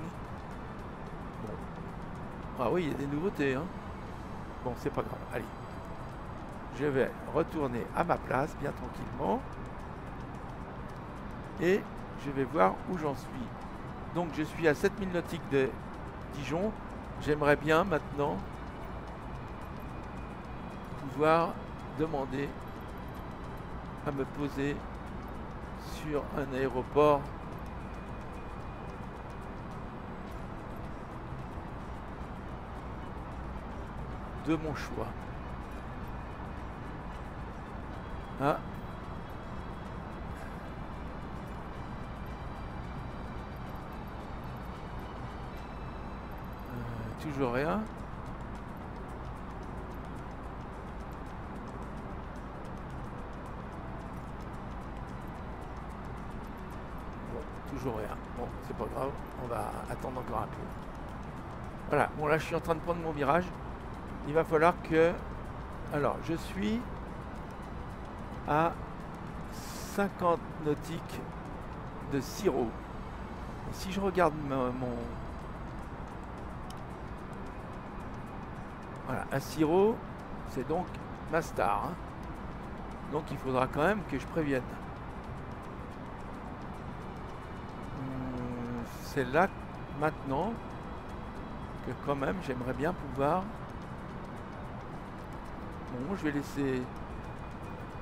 Bon. Ah oui, il y a des nouveautés. Hein. Bon, c'est pas grave. Allez. Je vais retourner à ma place bien tranquillement. Et je vais voir où j'en suis. Donc je suis à 7000 nautiques de Dijon. J'aimerais bien maintenant pouvoir demander à me poser sur un aéroport de mon choix. Ah. Toujours rien. Bon, toujours rien. Bon, c'est pas grave. On va attendre encore un peu. Voilà. Bon, là, je suis en train de prendre mon virage. Il va falloir que... Alors, je suis à 50 nautiques de Siro. Et si je regarde mon... Voilà, à Siro, c'est donc ma star. Hein. Donc il faudra quand même que je prévienne. C'est là, maintenant, que quand même j'aimerais bien pouvoir... Bon, je vais laisser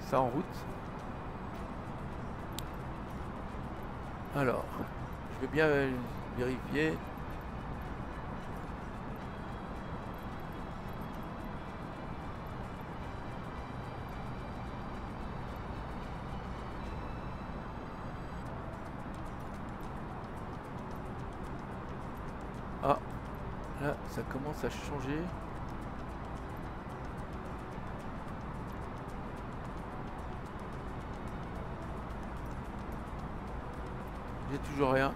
ça en route. Alors, je vais bien vérifier. Ah, là, ça commence à changer. J'ai toujours rien.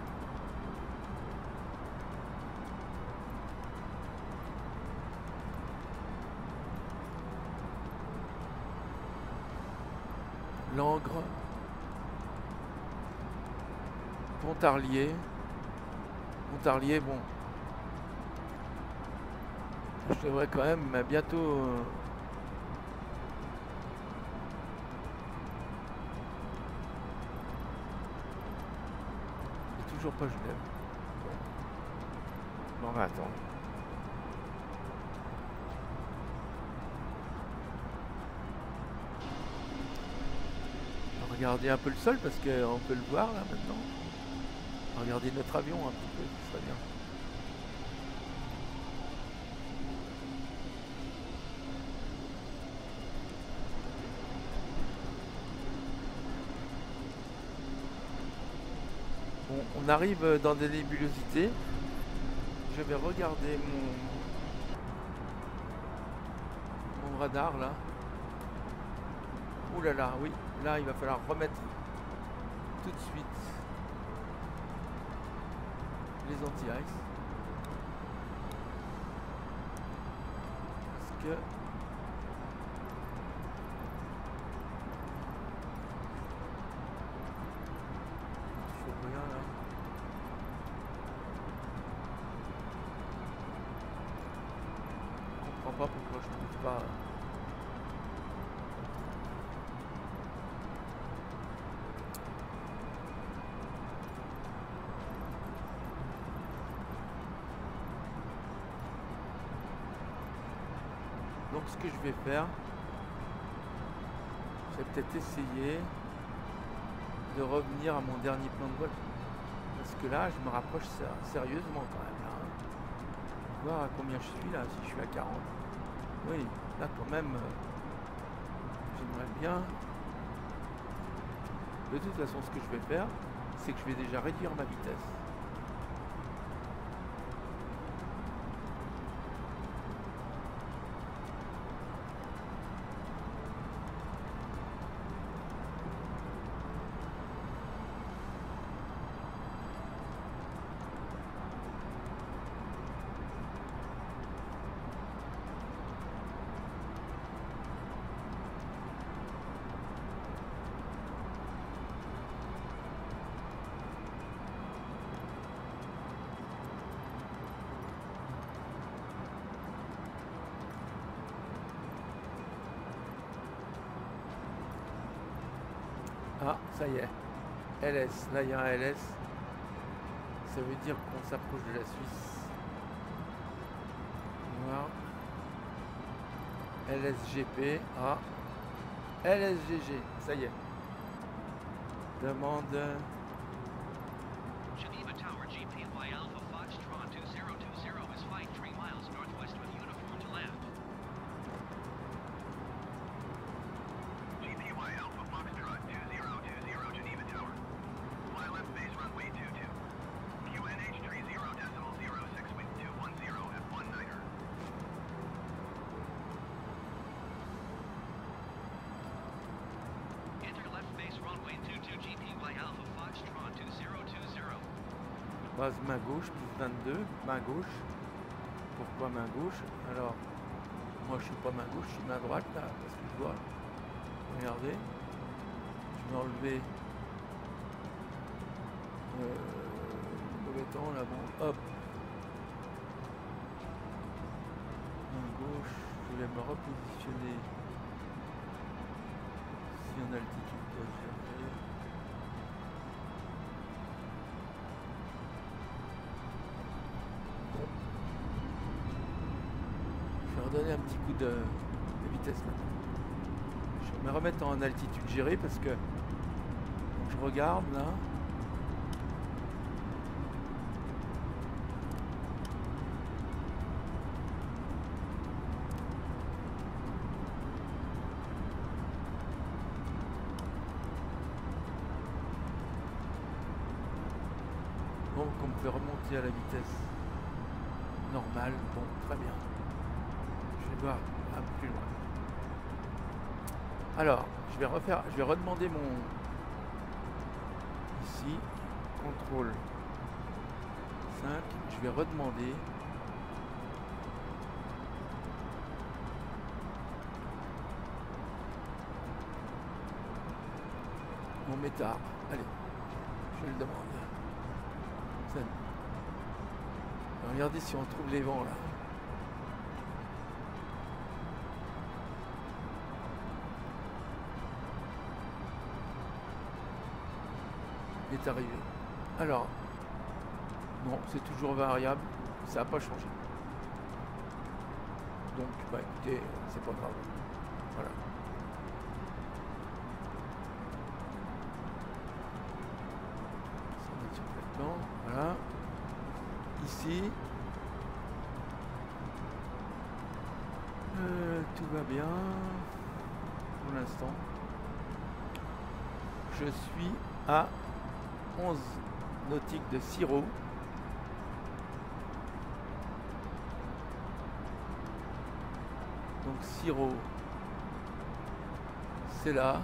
Langres. Pontarlier. Pontarlier, bon. Je devrais quand même bientôt... Toujours pas Genève. Bon, on va attendre. regarder un peu le sol parce qu'on peut le voir là maintenant. Regardez notre avion un petit peu, ce serait bien. Bon, on arrive dans des nébulosités. Je vais regarder mon radar là. Ouh là là, oui, là il va falloir remettre tout de suite les anti-ice. Parce que toujours rien là. Je comprends pas pourquoi je ne trouve pas. Donc ce que je vais faire, je vais peut-être essayer de revenir à mon dernier plan de vol. Parce que là, je me rapproche sérieusement quand même. Là, hein. Voir à combien je suis là, si je suis à 40. Oui, là quand même, j'aimerais bien. De toute façon, ce que je vais faire, c'est que je vais déjà réduire ma vitesse. Ah, ça y est. LS, là il y a un LS. Ça veut dire qu'on s'approche de la Suisse. Voir. LSGP. Ah. LSGG, ça y est. Demande. Geneva Tower, GPY Alpha Foxtrot 2020 is flight 3 miles northwest with uniform to land. GPY Alpha Foxtrot 2020 Geneva Tower. Fly left base runway 22. QNH 30.06 wind 210 at 19er. Enter left base runway 22 GPY Alpha Foxtrot 2020. Base main gauche, plus 22, main gauche. Pourquoi main gauche? Alors, moi je suis pas main gauche, je suis main droite là, parce que je dois. Regardez. Je vais enlever le mauvais temps là, bon, hop. Main gauche, je vais me repositionner si en altitude doit chercher. Je vais redonner un petit coup de vitesse maintenant. Je vais me remettre en altitude gérée parce que donc je regarde là. Donc on peut remonter à la vitesse normale. Bon, très bien. Je vais voir un peu plus loin. Alors, je vais redemander mon ici, contrôle 5, je vais redemander mon métard. Allez, je le demande. Regardez si on trouve les vents là. Il est arrivé. Alors, non, c'est toujours variable, ça n'a pas changé. Donc, bah écoutez, c'est pas grave. Voilà. maintenant. Voilà. Ici. Tout va bien pour l'instant. Je suis à 11 nautiques de Siro. Donc Siro, c'est là.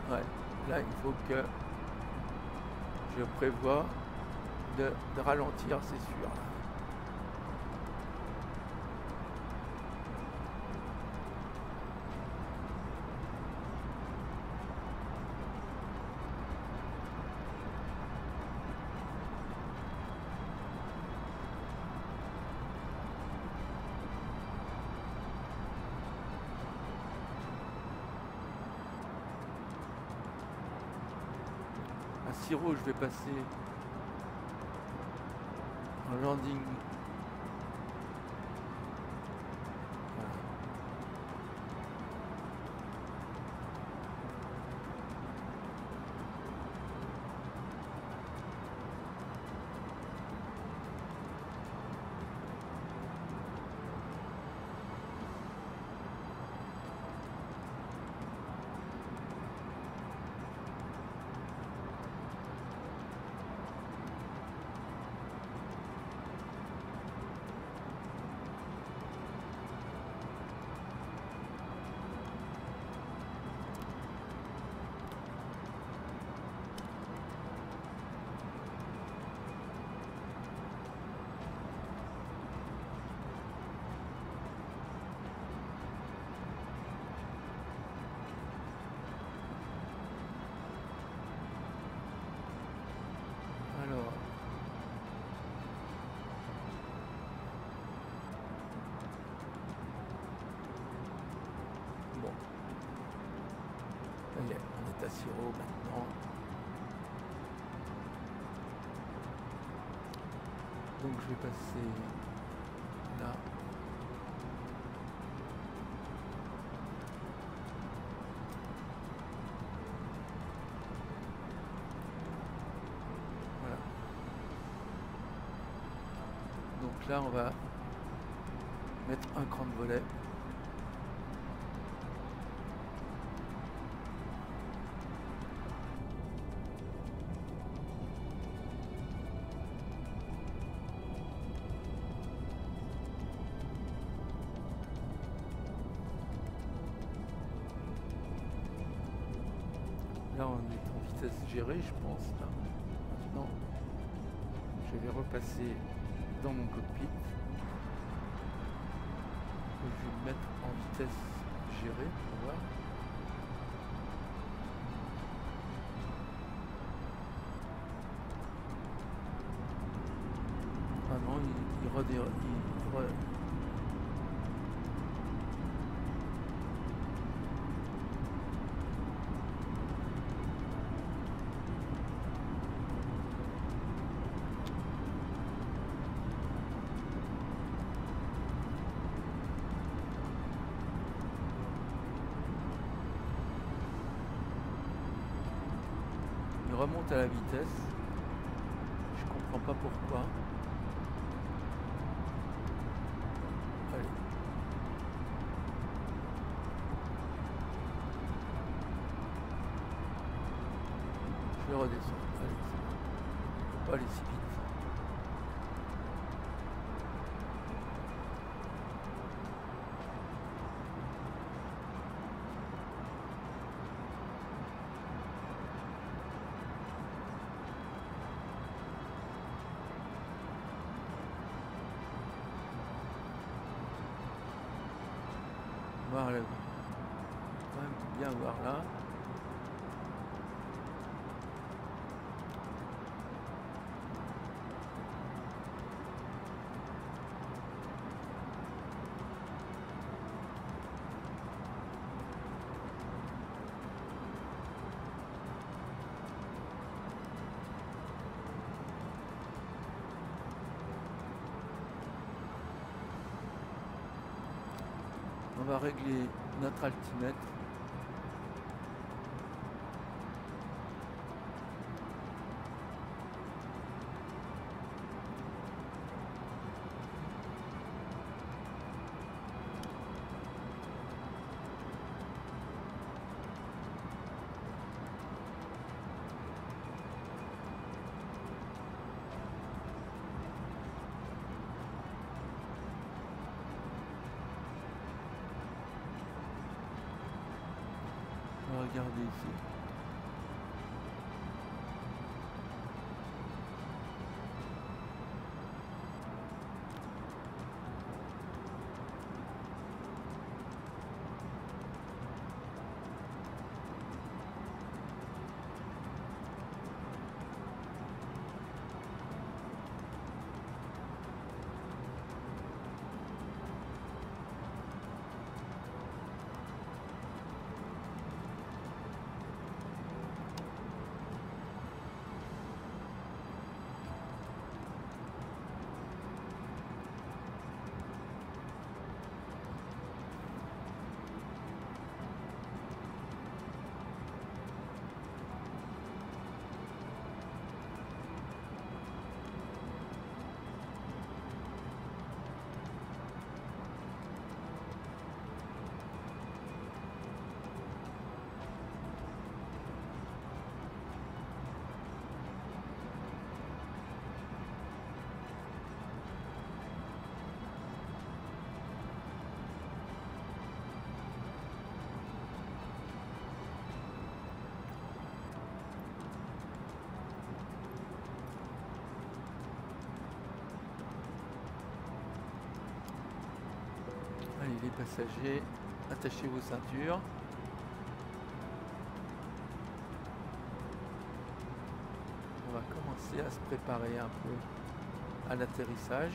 Ouais, là il faut que je prévois de ralentir, c'est sûr. Siro, je vais passer en landing. Voilà. Alors, bon, ça y est, on est à Siro maintenant. Donc je vais passer là. Voilà. Donc là on va mettre un cran de volet. Là on est en vitesse gérée je pense. Là. Maintenant je vais repasser dans mon cockpit. Je vais le mettre en vitesse gérée pour voir. Ah non, il redémarre. Remonte à la vitesse. Je comprends pas pourquoi. Allez. Je vais redescendre. Allez, c'est bon. Faut pas aller si vite. Voir là. Quand même bien voir là. On va régler notre altimètre. regarder ici. Allez les passagers, attachez vos ceintures. On va commencer à se préparer un peu à l'atterrissage.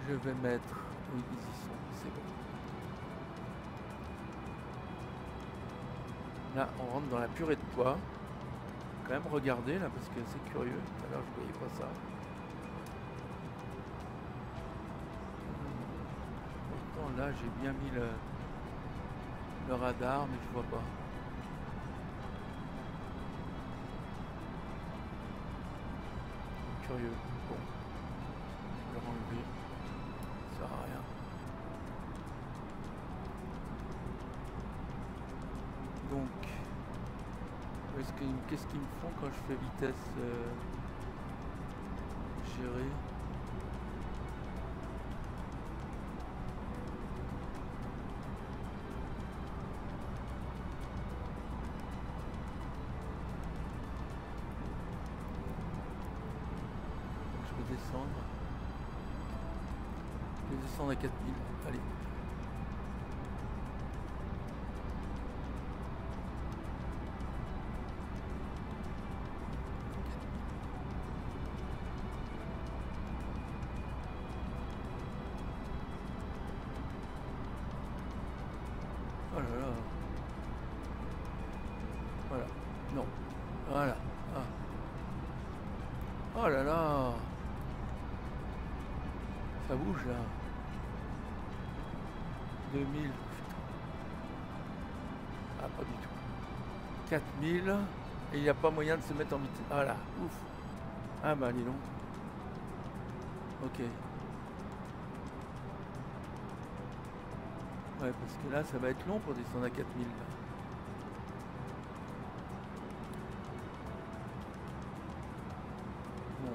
Je vais mettre... Oui, ils y sont, c'est bon. Là, on rentre dans la purée de pois. Quand même regarder là parce que c'est curieux. Tout à l'heure, je voyais pas ça. Pourtant, là, j'ai bien mis le radar, mais je vois pas. Curieux. Bon, je vais le renlever. Ça sert à rien. Donc, qu'est-ce qu'ils me font quand je fais vitesse gérée? Donc, je vais descendre. Je vais descendre à 4000. Allez. Oh là là. Voilà. Non. Voilà. Ah. Oh là là. Ça bouge là. 2000. Ah, pas du tout. 4000. Et il n'y a pas moyen de se mettre en vitesse. Ah là. Ouf. Ah bah, dis donc. Ok. Ouais, parce que là, ça va être long pour descendre à 4000. Là. Bon.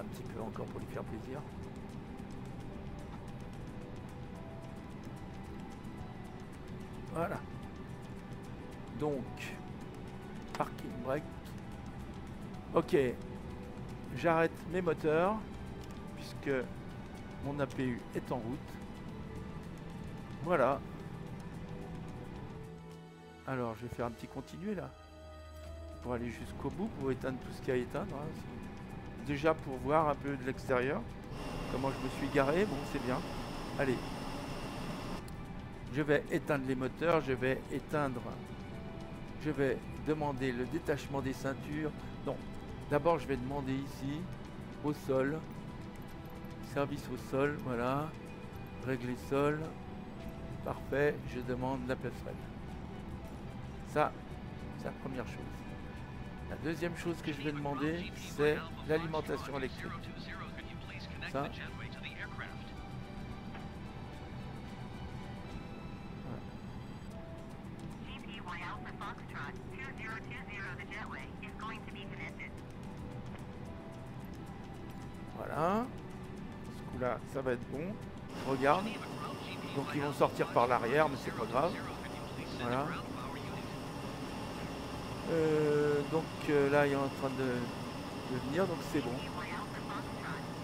un petit peu encore pour lui faire plaisir. Voilà. Donc, parking brake. Ok, j'arrête mes moteurs puisque mon APU est en route. Voilà. Alors, je vais faire un petit continuer là pour aller jusqu'au bout, pour éteindre tout ce qu'il y a à éteindre. Hein. Déjà pour voir un peu de l'extérieur comment je me suis garé. Bon, c'est bien. Allez. Je vais éteindre les moteurs, je vais demander le détachement des ceintures. Non, d'abord je vais demander ici, au sol, service au sol, voilà, régler sol, parfait, je demande la passerelle. Ça, c'est la première chose. La deuxième chose que je vais demander, c'est l'alimentation électrique. Ça. Voilà. Ce coup-là, ça va être bon. Je regarde. Donc ils vont sortir par l'arrière, mais c'est pas grave. Voilà. Là, il est en train de venir, donc c'est bon.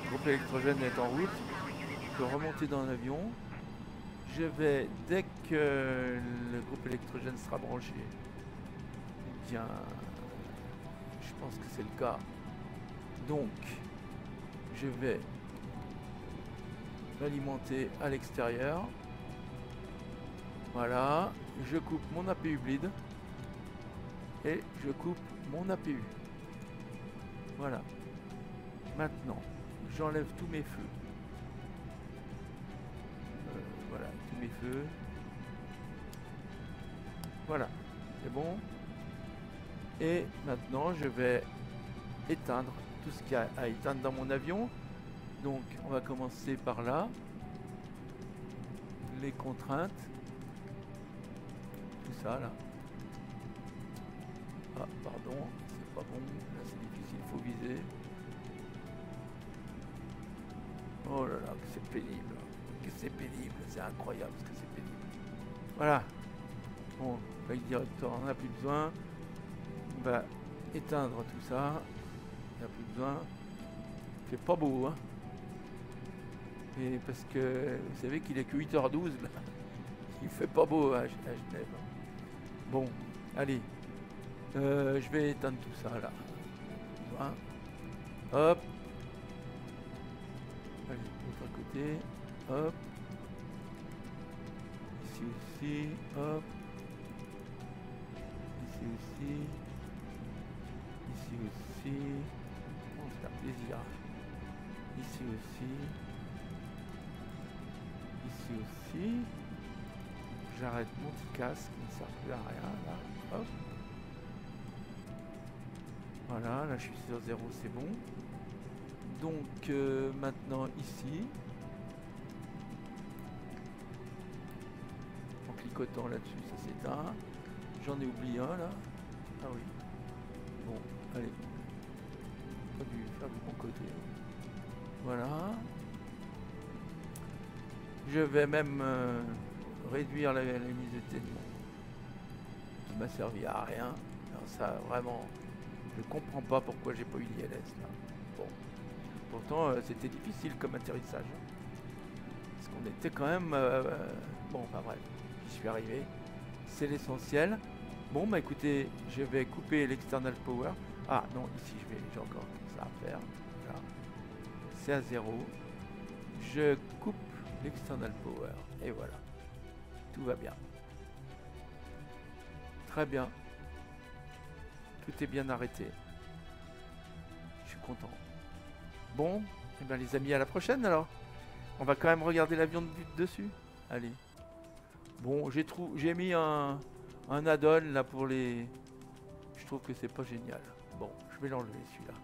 Le groupe électrogène est en route. Je peux remonter dans l'avion. Je vais, dès que le groupe électrogène sera branché, eh bien, je pense que c'est le cas. Donc, je vais l'alimenter à l'extérieur. Voilà. Je coupe mon APU bleed. Et je coupe mon APU. Voilà. Maintenant, j'enlève tous mes feux. Voilà, tous mes feux. Voilà, c'est bon. Et maintenant, je vais éteindre tout ce qu'il y a à éteindre dans mon avion. Donc, on va commencer par là. Les contraintes. Tout ça, là. Ah, pardon, c'est pas bon, là c'est difficile, il faut viser. Oh là là, que c'est pénible, c'est incroyable ce que c'est pénible. Voilà. Bon, flight director, on n'a plus besoin. On va éteindre tout ça. On n'a plus besoin. C'est pas beau, hein. Et parce que vous savez qu'il est que 8h12 là. Il fait pas beau à Genève. Bon, allez. Je vais éteindre tout ça là. Voilà. Hop. Allez, de l'autre côté. Hop. Ici aussi. Hop. Ici aussi. Ici aussi. Oh, c'est un plaisir. Ici aussi. Ici aussi. J'arrête mon petit casque qui ne sert plus à rien là. Hop. Voilà, là je suis sur 0, c'est bon. Donc maintenant ici, en cliquotant là-dessus, ça s'éteint. J'en ai oublié un là. Ah oui. Bon, allez. Pas dû faire du bon côté. Voilà. Je vais même réduire la luminosité de mon qui m'a servi à rien. Alors ça vraiment. Je comprends pas pourquoi j'ai pas eu l'ILS là. Bon. Pourtant c'était difficile comme atterrissage. Parce qu'on était quand même... Bon, bah bref, j'y suis arrivé. C'est l'essentiel. Bon, bah écoutez, je vais couper l'external power. Ah non, ici j'ai encore ça à faire. Voilà. C'est à 0. Je coupe l'external power. Et voilà. Tout va bien. Très bien. Tout est bien arrêté. Je suis content. Bon, et bien les amis, à la prochaine alors. On va quand même regarder l'avion de dessus. Allez. Bon, j'ai mis un add-on là pour les... Je trouve que c'est pas génial. Bon, je vais l'enlever celui-là.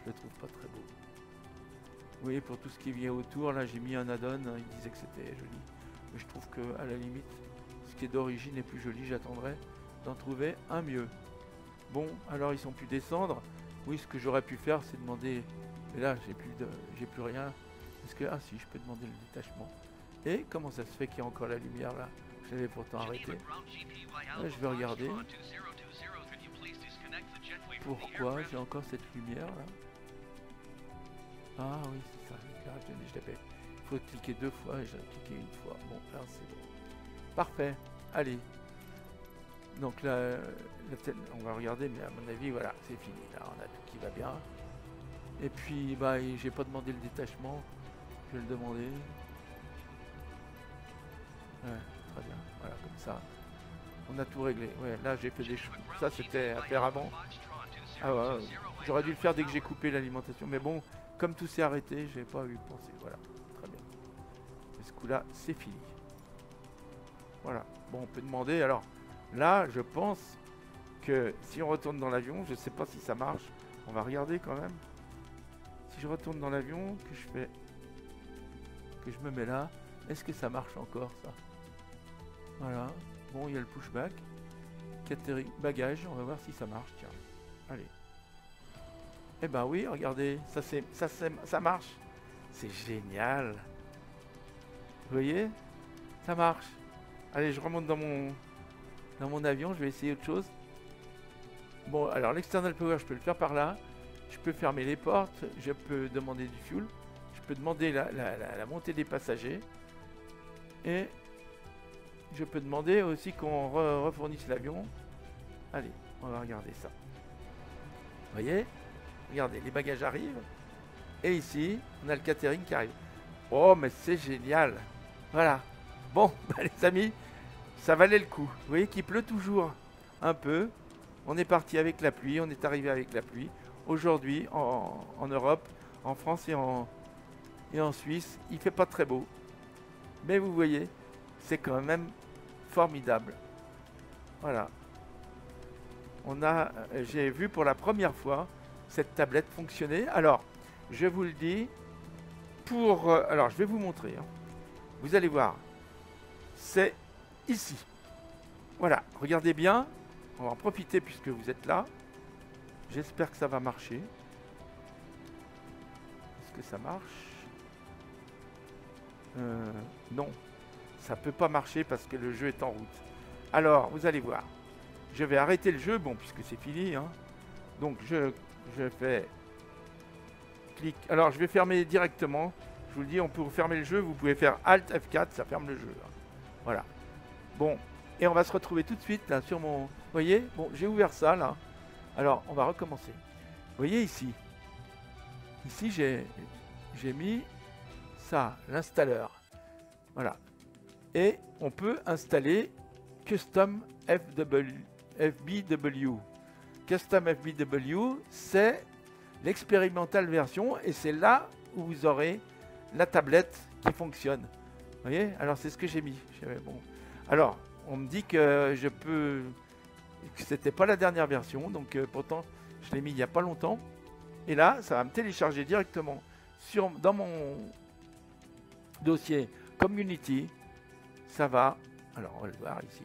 Je le trouve pas très beau. Vous voyez, pour tout ce qui vient autour, là j'ai mis un add-on. Il disait que c'était joli. Mais je trouve que à la limite, ce qui est d'origine est plus joli. J'attendrai d'en trouver un mieux. Bon, alors ils sont pu descendre. Oui, ce que j'aurais pu faire, c'est demander Et là, j'ai plus rien. Est-ce que... Ah si, je peux demander le détachement. Et comment ça se fait qu'il y a encore la lumière là? Je l'avais pourtant arrêté. Là, je vais regarder. Pourquoi j'ai encore cette lumière là? Ah oui, c'est ça. Je l'avais. Il faut cliquer 2 fois et j'ai cliqué 1 fois. Bon, là c'est bon. Parfait. Allez. Donc là, on va regarder, mais à mon avis, voilà, c'est fini. Là, on a tout qui va bien. Et puis, bah, j'ai pas demandé le détachement. Je vais le demander. Ouais, très bien. Voilà, comme ça. On a tout réglé. Ouais, là, j'ai fait des choses. Ça, c'était à faire avant. Ah ouais, j'aurais dû le faire dès que j'ai coupé l'alimentation. Mais bon, comme tout s'est arrêté, j'ai pas eu pensé. Voilà, très bien. Et ce coup-là, c'est fini. Voilà. Bon, on peut demander. Alors, là, je pense que si on retourne dans l'avion, je sais pas si ça marche. On va regarder quand même. Si je retourne dans l'avion, que je fais, que je me mets là, est-ce que ça marche encore ça? Voilà. Bon, il y a le pushback. Catering, bagage. On va voir si ça marche. Tiens. Allez. Eh ben oui, regardez, ça marche. C'est génial. Vous voyez? Ça marche. Allez, je remonte dans mon avion, je vais essayer autre chose. Bon, alors l'external power, je peux le faire par là. Je peux fermer les portes, je peux demander du fuel. Je peux demander la montée des passagers. Et je peux demander aussi qu'on refournisse l'avion. Allez, on va regarder ça. Vous voyez? Regardez, les bagages arrivent. Et ici, on a le catering qui arrive. Oh, mais c'est génial. Voilà. Bon, bah, les amis, ça valait le coup. Vous voyez qu'il pleut toujours un peu. On est parti avec la pluie, on est arrivé avec la pluie. Aujourd'hui, en Europe, en France et en Suisse, il fait pas très beau. Mais vous voyez, c'est quand même formidable. Voilà. J'ai vu pour la première fois cette tablette fonctionner. Alors, je vous le dis, alors, je vais vous montrer. Hein. Vous allez voir, c'est ici. Voilà, regardez bien. On va en profiter puisque vous êtes là. J'espère que ça va marcher. Est-ce que ça marche? Non, ça peut pas marcher parce que le jeu est en route. Alors, vous allez voir. Je vais arrêter le jeu, bon, puisque c'est fini. Hein. Donc, je fais clic. Alors, je vais fermer directement. Je vous le dis, on peut fermer le jeu. Vous pouvez faire Alt F4, ça ferme le jeu. Hein. Voilà. Bon, et on va se retrouver tout de suite là sur mon... Vous voyez? Bon, j'ai ouvert ça là. Alors, on va recommencer. Vous voyez ici? Ici, j'ai mis ça, l'installeur. Voilà. Et on peut installer Custom FBW. Custom FBW, c'est l'expérimentale version et c'est là où vous aurez la tablette qui fonctionne. Vous voyez? Alors, c'est ce que j'ai mis. Bon. Alors, on me dit que je peux... que c'était pas la dernière version, donc pourtant, je l'ai mis il n'y a pas longtemps. Et là, ça va me télécharger directement dans mon dossier Community. Ça va. Alors, on va le voir ici.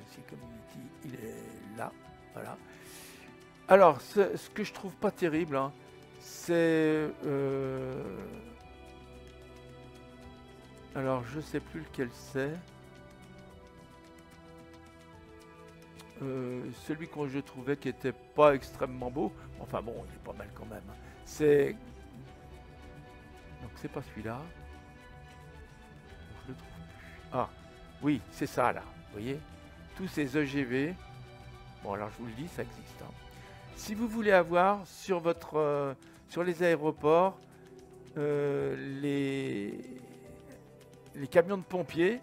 Ici, Community, il est là. Voilà. Alors, ce que je trouve pas terrible, hein, c'est... alors, je sais plus lequel c'est. Celui que je trouvais qui était pas extrêmement beau. Enfin bon, il est pas mal quand même. C'est... donc, c'est pas celui-là. Je le trouve plus. Ah, oui, c'est ça, là. Vous voyez? Tous ces EGV. Bon, alors, je vous le dis, ça existe. Hein. Si vous voulez avoir sur les aéroports les camions de pompiers,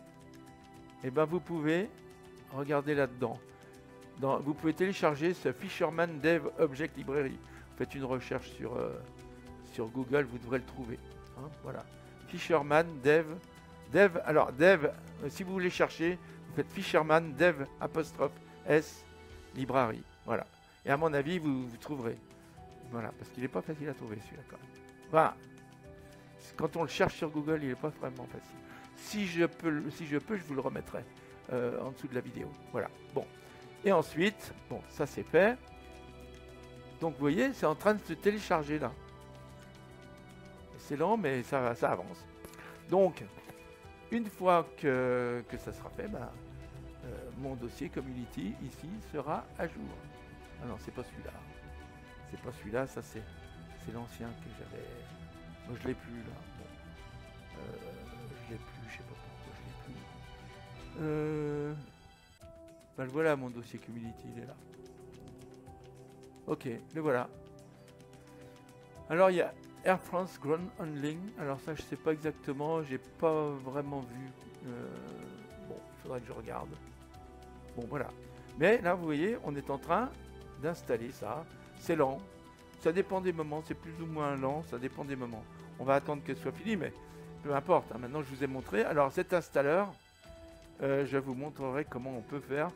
eh ben vous pouvez regarder là-dedans. Vous pouvez télécharger ce Fisherman Dev Object Library. Vous faites une recherche sur Google, vous devrez le trouver. Hein, voilà. Fisherman Dev. Alors, Dev, si vous voulez chercher, vous faites Fisherman Dev '(S) Library. Voilà. Et à mon avis, vous trouverez. Voilà, parce qu'il n'est pas facile à trouver celui-là quand même. Voilà. Quand on le cherche sur Google, il n'est pas vraiment facile. Si je peux, je vous le remettrai en dessous de la vidéo. Voilà. Bon. Et ensuite, bon, ça c'est fait. Donc vous voyez, c'est en train de se télécharger là. c'est lent, mais ça avance. Donc, une fois que ça sera fait, bah, mon dossier Community ici sera à jour. Ah non, c'est pas celui-là. C'est pas celui-là, ça c'est l'ancien que j'avais. Moi je l'ai plus là. Bon. Je l'ai plus, je sais pas pourquoi je l'ai plus. Ben le voilà mon dossier Community, il est là. Ok, le voilà. Alors il y a Air France Ground Handling. Alors ça je sais pas exactement, j'ai pas vraiment vu. Bon, il faudrait que je regarde. Bon voilà. Mais là vous voyez, on est en train d'installer ça. C'est lent. Ça dépend des moments, c'est plus ou moins lent, ça dépend des moments. On va attendre que ce soit fini, mais peu importe. Hein. Maintenant je vous ai montré. Alors cet installeur, je vous montrerai comment on peut faire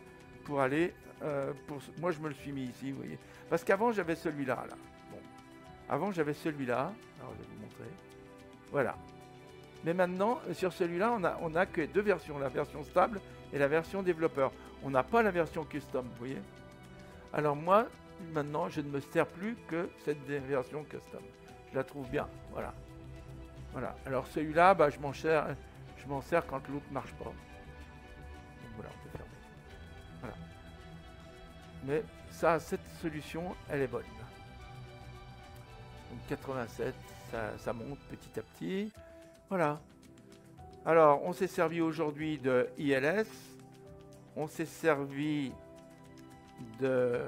pour aller. Moi je me le suis mis ici, vous voyez. Parce qu'avant j'avais celui-là. Là. Bon. Avant j'avais celui-là. Alors je vais vous montrer. Voilà. Mais maintenant, sur celui-là, on a que deux versions, la version stable et la version développeur. On n'a pas la version custom, vous voyez. Alors moi, maintenant, je ne me sers plus que cette version custom. Je la trouve bien, voilà. Voilà. Alors celui-là, bah, je m'en sers quand l'autre ne marche pas. Donc voilà, on peut fermer. Voilà. Mais ça, cette solution, elle est bonne. Donc 87, ça monte petit à petit. Voilà. Alors, on s'est servi aujourd'hui de ILS. On s'est servi de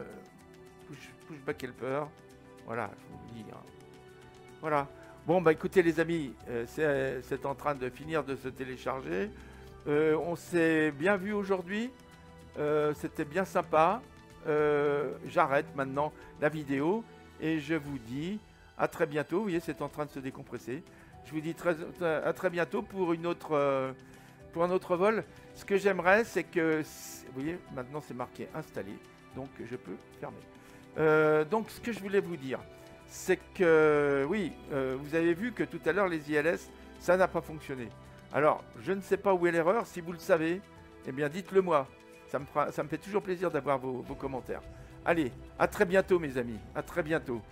Pushback Helper. Voilà, je vous le dis. Hein. Voilà. Bon, bah écoutez les amis, c'est en train de finir de se télécharger. On s'est bien vu aujourd'hui. C'était bien sympa. J'arrête maintenant la vidéo et je vous dis à très bientôt. Vous voyez, c'est en train de se décompresser. Je vous dis à très bientôt pour un autre vol. Ce que j'aimerais, c'est que, vous voyez, maintenant c'est marqué installé, donc je peux fermer. Donc ce que je voulais vous dire, c'est que, oui, vous avez vu que tout à l'heure les ILS, ça n'a pas fonctionné. Alors, je ne sais pas où est l'erreur. Si vous le savez, eh bien dites-le moi. Ça me fait toujours plaisir d'avoir vos commentaires. Allez, à très bientôt mes amis, à très bientôt.